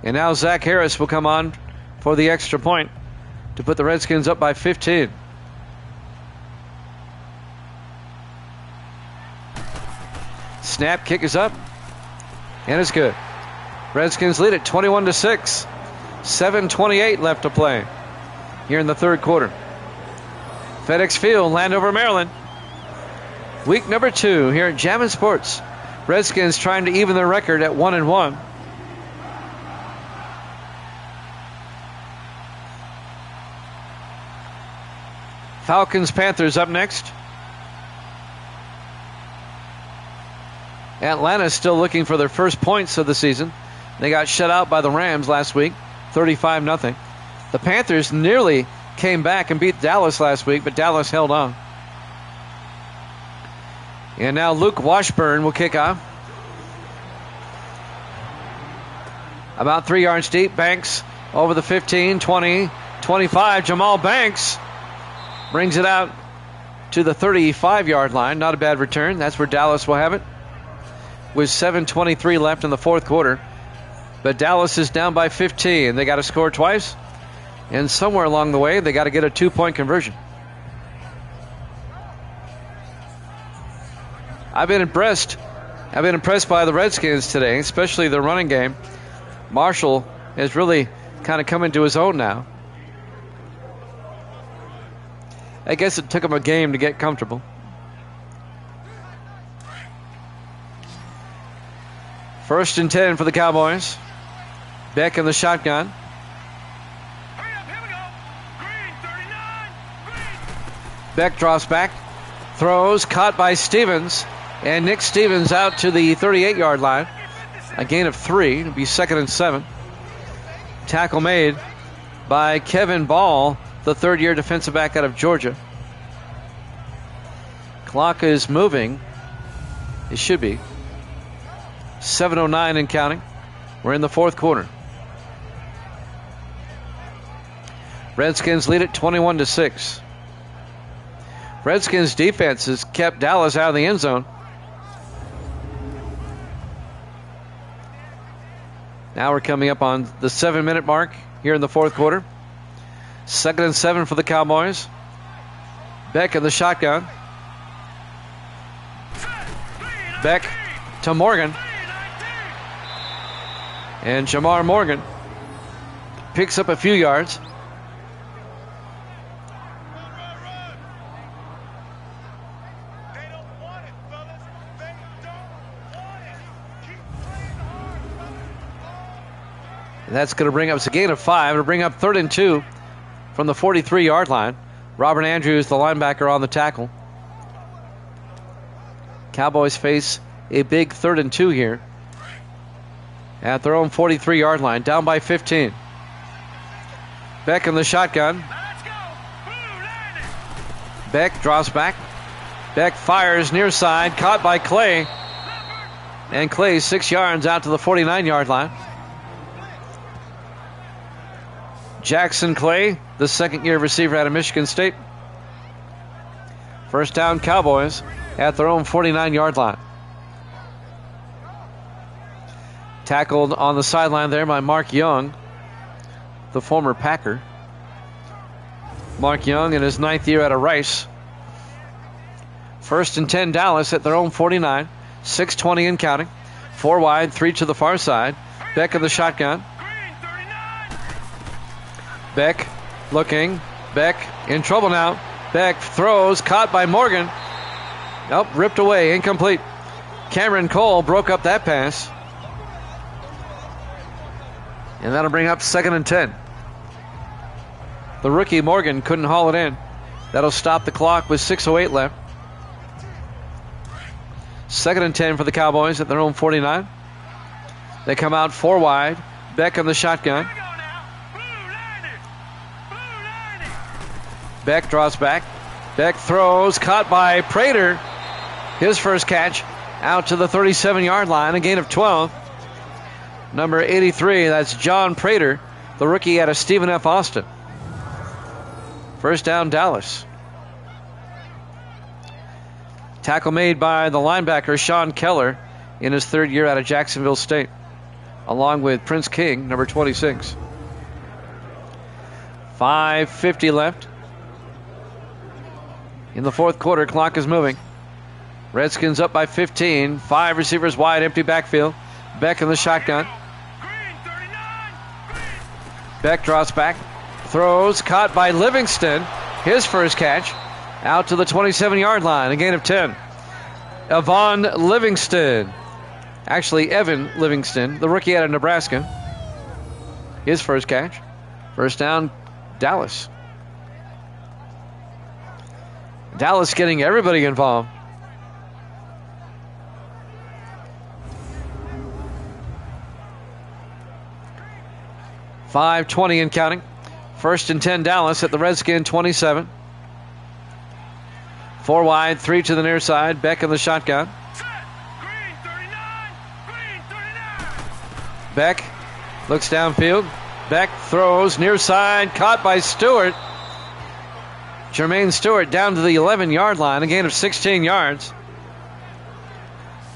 And now Zach Harris will come on for the extra point to put the Redskins up by 15. Snap, kick is up, and it's good. Redskins lead it 21-6. 7:28 left to play here in the third quarter. FedEx Field, Landover, Maryland. Week number 2 here at Jammin' Sports. Redskins trying to even their record at 1-1. Falcons, Panthers up next. Atlanta still looking for their first points of the season. They got shut out by the Rams last week, 35-0. The Panthers nearly came back and beat Dallas last week, but Dallas held on. And now Luke Washburn will kick off. About 3 yards deep. Banks over the 15, 20, 25. Jamal Banks brings it out to the 35-yard line. Not a bad return. That's where Dallas will have it, with 7:23 left in the fourth quarter. But Dallas is down by 15. They got to score twice, and somewhere along the way, they got to get a 2-point conversion. I've been impressed by the Redskins today, especially the running game. Marshall has really kind of come into his own now. I guess it took him a game to get comfortable. First and 10 for the Cowboys. Beck in the shotgun. Hurry up, here we go. Green, 39. Green. Beck drops back. Throws, caught by Stevens. And Nick Stevens out to the 38-yard line. A gain of 3. It'll be 2nd and 7. Tackle made by Kevin Ball, the third-year defensive back out of Georgia. Clock is moving. It should be. 7:09 and counting. We're in the fourth quarter. Redskins lead it 21-6. Redskins defense has kept Dallas out of the end zone. Now we're coming up on the 7-minute mark here in the fourth quarter. 2nd and 7 for the Cowboys. Beck in the shotgun. Beck to Morgan. And Jamar Morgan picks up a few yards. And that's going to bring up a gain of 5. It'll bring up 3rd and 2 from the 43-yard line. Robert Andrews, the linebacker, on the tackle. Cowboys face a big 3rd and 2 here at their own 43-yard line, down by 15. Beck in the shotgun. Beck drops back. Beck fires near side, caught by Clay. And Clay 6 yards out to the 49-yard line. Jackson Clay, the second-year receiver out of Michigan State. First down, Cowboys at their own 49-yard line. Tackled on the sideline there by Mark Young, the former Packer. Mark Young in his 9th year out of Rice. First and 10, Dallas at their own 49. 6:20 and counting. 4 wide, 3 to the far side. Beck in the shotgun. Beck looking. Beck in trouble now. Beck throws, caught by Morgan. Nope, ripped away, incomplete. Cameron Cole broke up that pass. And that'll bring up 2nd and 10. The rookie Morgan couldn't haul it in. That'll stop the clock with 6:08 left. 2nd and 10 for the Cowboys at their own 49. They come out 4 wide. Beck on the shotgun. Beck draws back. Beck throws, caught by Prater. His first catch out to the 37-yard line, a gain of 12. Number 83, that's John Prater, the rookie out of Stephen F. Austin. First down, Dallas. Tackle made by the linebacker, Sean Keller, in his third year out of Jacksonville State, along with Prince King, number 26. 5:50 left. In the fourth quarter, clock is moving. Redskins up by 15. 5 receivers wide, empty backfield. Beck in the shotgun. Beck draws back. Throws, caught by Livingston. His first catch out to the 27-yard line, a gain of 10. Evan Livingston. Actually, Evan Livingston, the rookie out of Nebraska. His first catch. First down, Dallas. Dallas getting everybody involved. .5:20 and counting. First and 10 Dallas at the Redskin 27. 4 wide, 3 to the near side. Beck in the shotgun. Beck looks downfield. Beck throws near side, caught by Stewart. Jermaine Stewart down to the 11-yard line, a gain of 16 yards.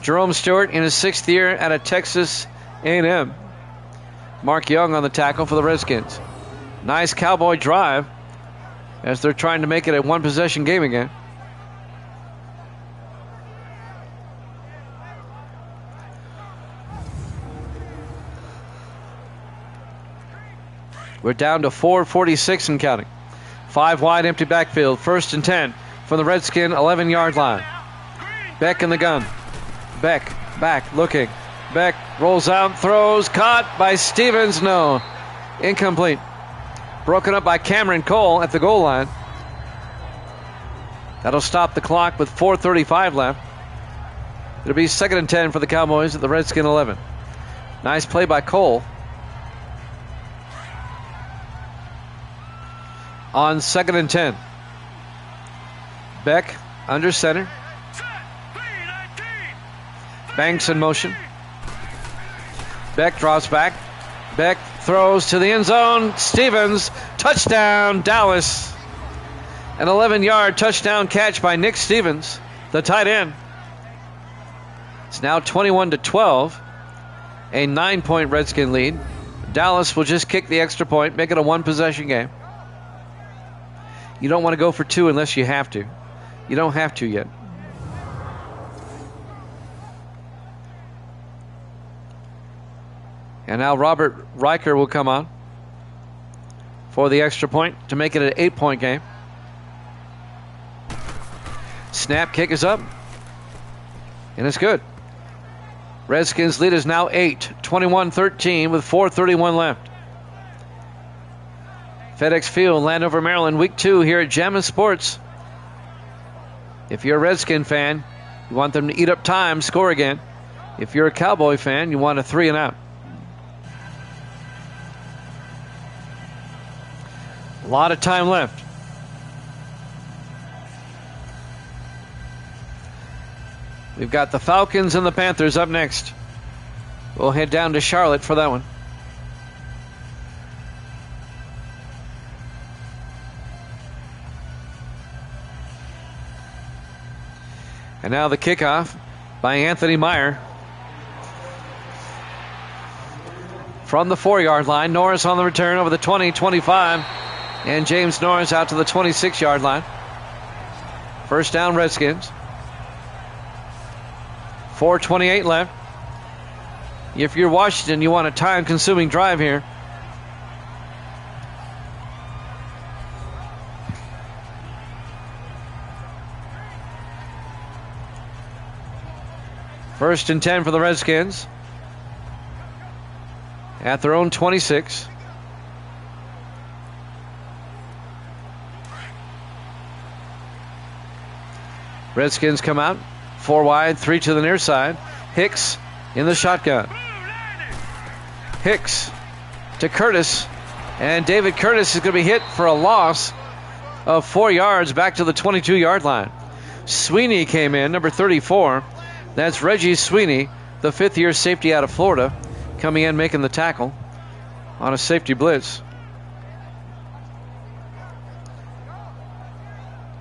Jerome Stewart in his 6th year out of Texas A&M. Mark Young on the tackle for the Redskins. Nice Cowboy drive as they're trying to make it a one-possession game again. We're down to 4:46 and counting. 5 wide, empty backfield. First and 10 from the Redskin 11-yard line. Beck in the gun. Beck back looking. Beck rolls out, throws, caught by Stevens. No, incomplete. Broken up by Cameron Cole at the goal line. That'll stop the clock with 4:35 left. It'll be 2nd and 10 for the Cowboys at the Redskin 11. Nice play by Cole. On 2nd and 10. Beck under center. Banks in motion. Beck draws back. Beck throws to the end zone. Stevens, touchdown, Dallas. An 11-yard touchdown catch by Nick Stevens, the tight end. It's now 21-12, a 9-point Redskin lead. Dallas will just kick the extra point, make it a one-possession game. You don't want to go for 2 unless you have to. You don't have to yet. And now Robert Riker will come on for the extra point to make it an 8-point game. Snap, kick is up. And it's good. Redskins lead is now 8, 21-13 with 4:31 left. FedEx Field, Landover, Maryland, week 2 here at Jammin' Sports. If you're a Redskin fan, you want them to eat up time, score again. If you're a Cowboy fan, you want a 3 and out. A lot of time left. We've got the Falcons and the Panthers up next. We'll head down to Charlotte for that one. And now the kickoff by Anthony Meyer. From the 4-yard line, Norris on the return over the 20, 25. And James Norris out to the 26-yard line. First down, Redskins. 4:28 left. If you're Washington, you want a time-consuming drive here. First and 10 for the Redskins. At their own 26. Redskins come out. 4 wide, 3 to the near side. Hicks in the shotgun. Hicks to Curtis. And David Curtis is going to be hit for a loss of 4 yards back to the 22-yard line. Sweeney came in, number 34. That's Reggie Sweeney, the fifth-year safety out of Florida, coming in making the tackle on a safety blitz.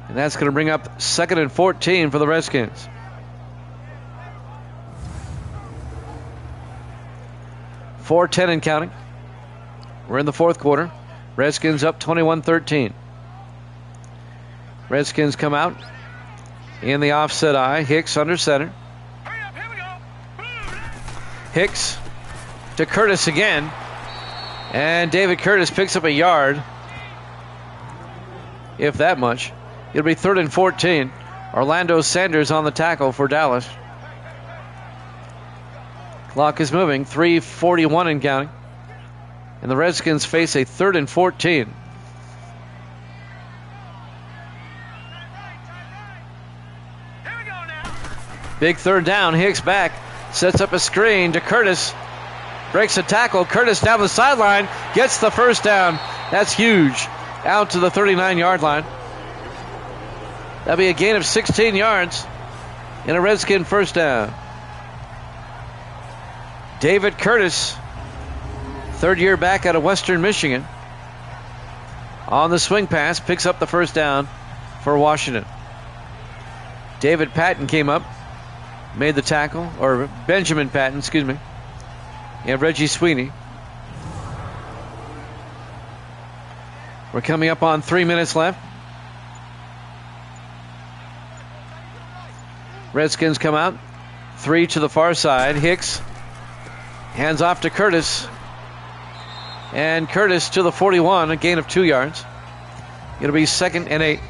And that's going to bring up 2nd and 14 for the Redskins. .4:10 and counting. We're in the fourth quarter. Redskins up 21-13. Redskins come out in the offset eye. Hicks under center. Hicks to Curtis again. And David Curtis picks up a yard, if that much. It'll be 3rd and 14. Orlando Sanders on the tackle for Dallas. Clock is moving. 3:41 and counting. And the Redskins face a 3rd and 14. Big third down. Hicks back. Sets up a screen to Curtis. Breaks a tackle. Curtis down the sideline. Gets the first down. That's huge. Out to the 39-yard line. That'll be a gain of 16 yards and a Redskin first down. David Curtis, third year back out of Western Michigan, on the swing pass, picks up the first down for Washington. David Patton came up, made the tackle, or Benjamin Patton, excuse me. And Reggie Sweeney. We're coming up on 3 minutes left. Redskins come out. 3 to the far side. Hicks hands off to Curtis. And Curtis to the 41, a gain of 2 yards. It'll be 2nd and 8.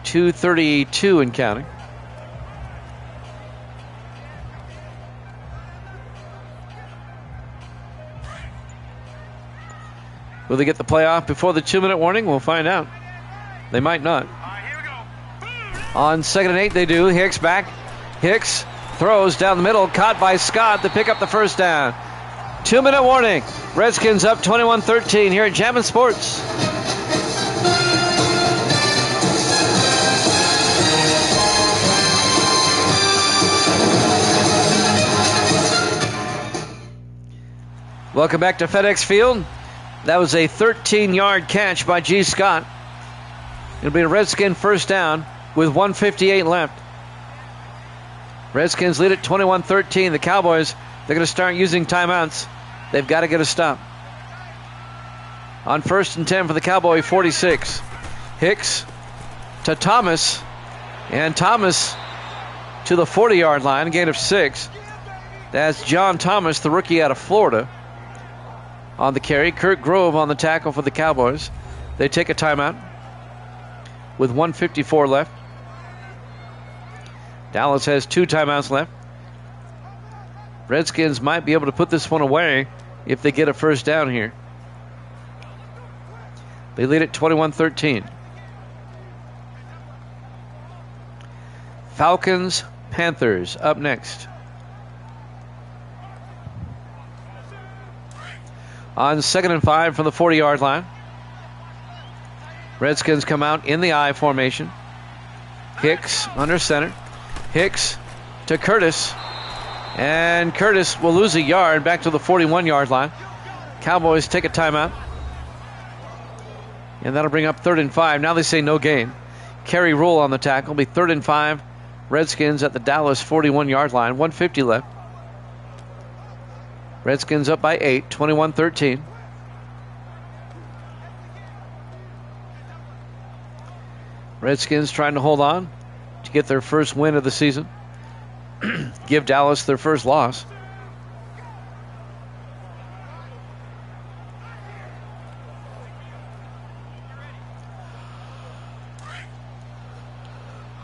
2:32 and counting. Will they get the play off before the 2-minute warning? We'll find out. They might not. On 2nd and 8, they do. Hicks back. Hicks throws down the middle. Caught by Scott to pick up the first down. 2-minute warning. Redskins up 21-13 here at Jammin' Sports. Welcome back to FedEx Field. That was a 13-yard catch by G. Scott. It'll be a Redskin first down with 1:58 left. Redskins lead at 21-13. The Cowboys, they're going to start using timeouts. They've got to get a stop. On 1st and 10 for the Cowboy 46. Hicks to Thomas. And Thomas to the 40-yard line, a gain of 6. That's John Thomas, the rookie out of Florida, on the carry. Kurt Grove on the tackle for the Cowboys. They take a timeout with 1:54 left. Dallas has 2 timeouts left. Redskins might be able to put this one away if they get a first down here. They lead at 21-13. Falcons, Panthers up next. On 2nd and 5 from the 40-yard line. Redskins come out in the I formation. Hicks under center. Hicks to Curtis. And Curtis will lose a yard back to the 41-yard line. Cowboys take a timeout. And that'll bring up 3rd and 5. Now they say no gain. Kerry Rule on the tackle. It'll be 3rd and 5. Redskins at the Dallas 41-yard line. 1:50 left. Redskins up by 8, 21-13. Redskins trying to hold on to get their first win of the season. Give Dallas their first loss.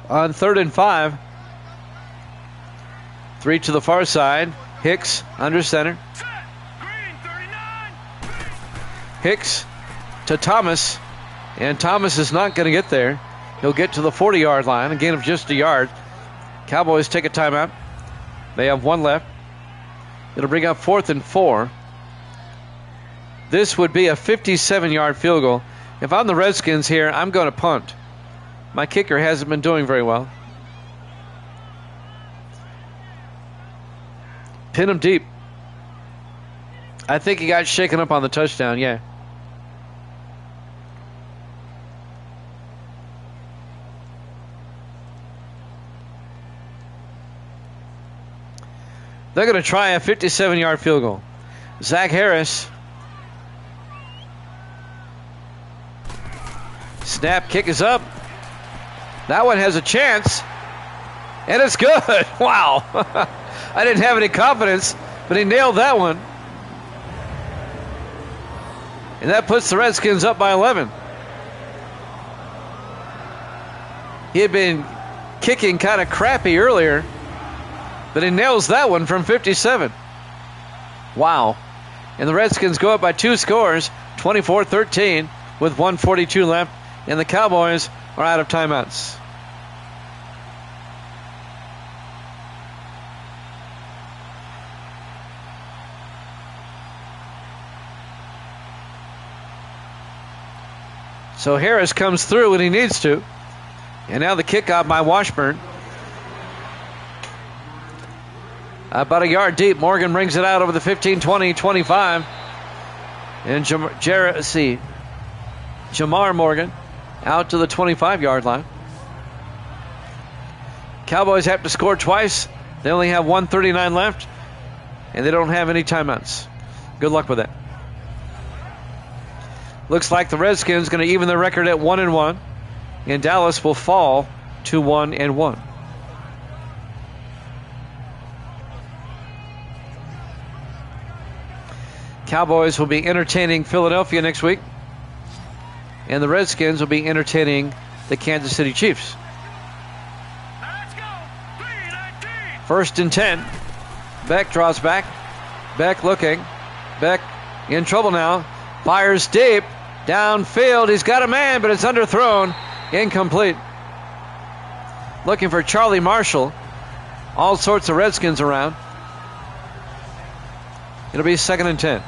On 3rd and 5. 3 to the far side. Hicks under center. Hicks to Thomas. And Thomas is not going to get there. He'll get to the 40-yard line, a gain of just a yard. Cowboys take a timeout. They have 1 left. It'll bring up 4th and 4. This would be a 57-yard field goal. If I'm the Redskins here, I'm going to punt. My kicker hasn't been doing very well. Pin him deep. I think he got shaken up on the touchdown, yeah. They're going to try a 57-yard field goal. Zach Harris. Snap, kick is up. That one has a chance. And it's good. Wow. I didn't have any confidence, but he nailed that one. And that puts the Redskins up by 11. He had been kicking kind of crappy earlier, but he nails that one from 57. Wow. And the Redskins go up by 2 scores, 24-13, with 1:42 left, and the Cowboys are out of timeouts. So Harris comes through when he needs to. And now the kickoff by Washburn. About a yard deep. Morgan brings it out over the 15, 20, 25. And Jamar Morgan out to the 25-yard line. Cowboys have to score twice. They only have 1:39 left. And they don't have any timeouts. Good luck with that. Looks like the Redskins going to even their record at 1-1, and Dallas will fall to 1-1. Cowboys will be entertaining Philadelphia next week, and the Redskins will be entertaining the Kansas City Chiefs. Let's go. 3-19. 1st and 10. Beck draws back. Beck looking. Beck in trouble now. Fires deep. Downfield, he's got a man, but it's underthrown. Incomplete. Looking for Charlie Marshall. All sorts of Redskins around. It'll be 2nd and 10.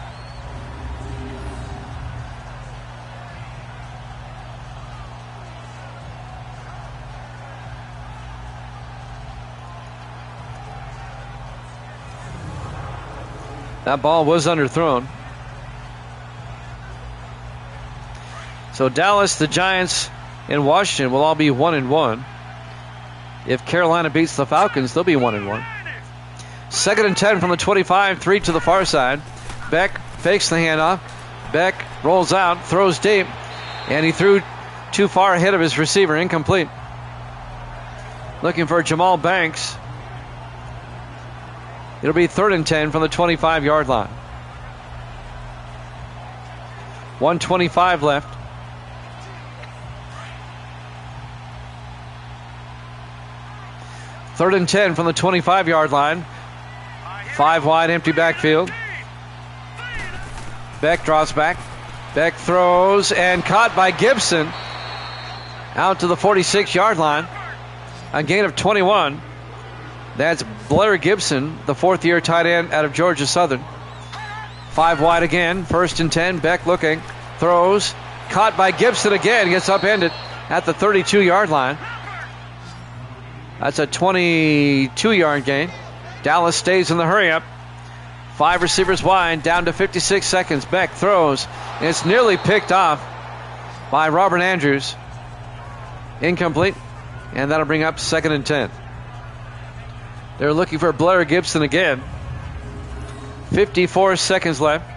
That ball was underthrown. So Dallas, the Giants, and Washington will all be 1-1. If Carolina beats the Falcons, they'll be 1-1. 2nd and 10 from the 25, 3 to the far side. Beck fakes the handoff. Beck rolls out, throws deep, and he threw too far ahead of his receiver, incomplete. Looking for Jamal Banks. It'll be 3rd and 10 from the 25-yard line. 1:25 left. 3rd and 10 from the 25-yard line. 5 wide, empty backfield. Beck draws back. Beck throws and caught by Gibson. Out to the 46-yard line. A gain of 21. That's Blair Gibson, the 4th-year tight end out of Georgia Southern. 5 wide again. 1st and 10. Beck looking. Throws. Caught by Gibson again. Gets upended at the 32-yard line. That's a 22-yard gain. Dallas stays in the hurry-up. 5 receivers wide, down to 56 seconds. Beck throws, and it's nearly picked off by Robert Andrews. Incomplete, and that'll bring up 2nd and 10. They're looking for Blair Gibson again. 54 seconds left.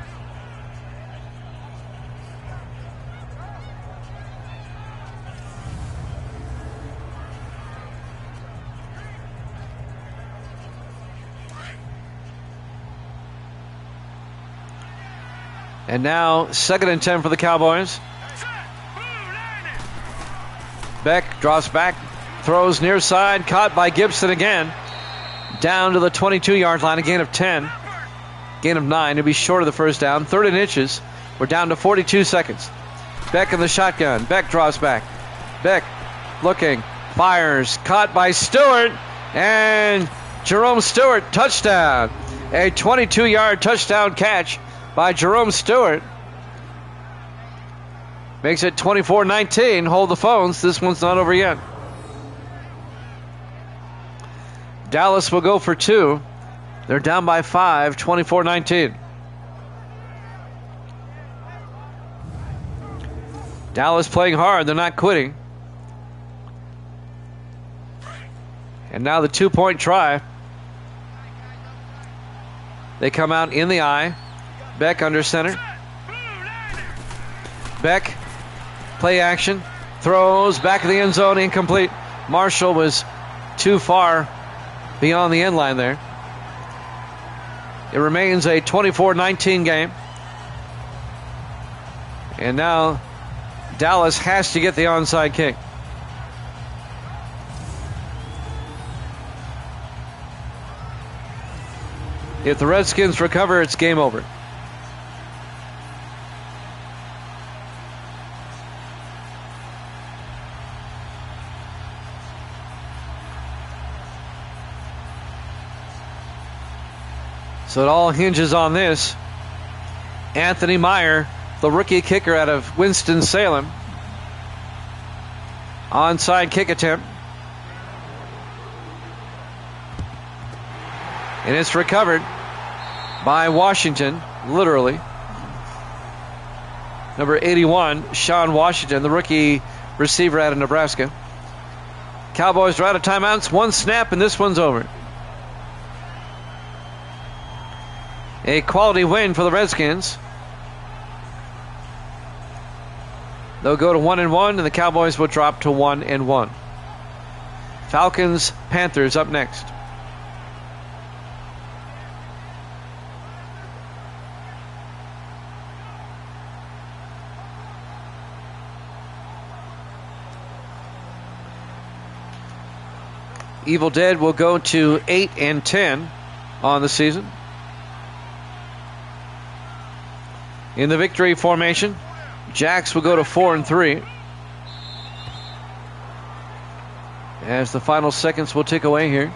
And now 2nd and 10 for the Cowboys. Beck draws back, throws near side, caught by Gibson again. Down to the 22-yard line, a gain of 10. Gain of 9. He'll be short of the first down. 3rd and inches. We're down to 42 seconds. Beck in the shotgun. Beck draws back. Beck looking, fires, caught by Stewart, and Jerome Stewart, touchdown. A 22-yard touchdown catch by Jerome Stewart. Makes it 24-19. Hold the phones. This one's not over yet. Dallas will go for 2. They're down by 5, 24-19. Dallas playing hard. They're not quitting. And now the 2-point try. They come out in the eye. Beck under center. Beck, play action. Throws back of the end zone, incomplete. Marshall was too far beyond the end line there. It remains a 24-19 game. And now Dallas has to get the onside kick. If the Redskins recover, it's game over. So it all hinges on this. Anthony Meyer, the rookie kicker out of Winston-Salem. Onside kick attempt. And it's recovered by Washington, literally. Number 81, Sean Washington, the rookie receiver out of Nebraska. Cowboys are out of timeouts. One snap, and this one's over. A quality win for the Redskins. They'll go to 1-1, and the Cowboys will drop to 1-1. Falcons, Panthers up next. Evil Dead will go to 8-10 on the season. In the victory formation, Jacks will go to 4-3. As the final seconds will tick away here.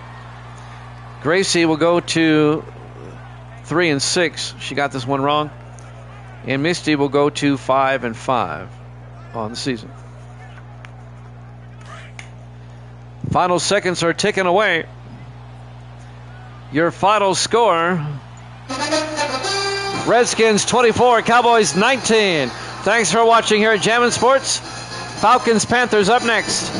Gracie will go to 3-6. She got this one wrong. And Misty will go to 5-5 on the season. Final seconds are ticking away. Your final score: Redskins 24, Cowboys 19. Thanks for watching here at Jammin' Sports. Falcons, Panthers up next.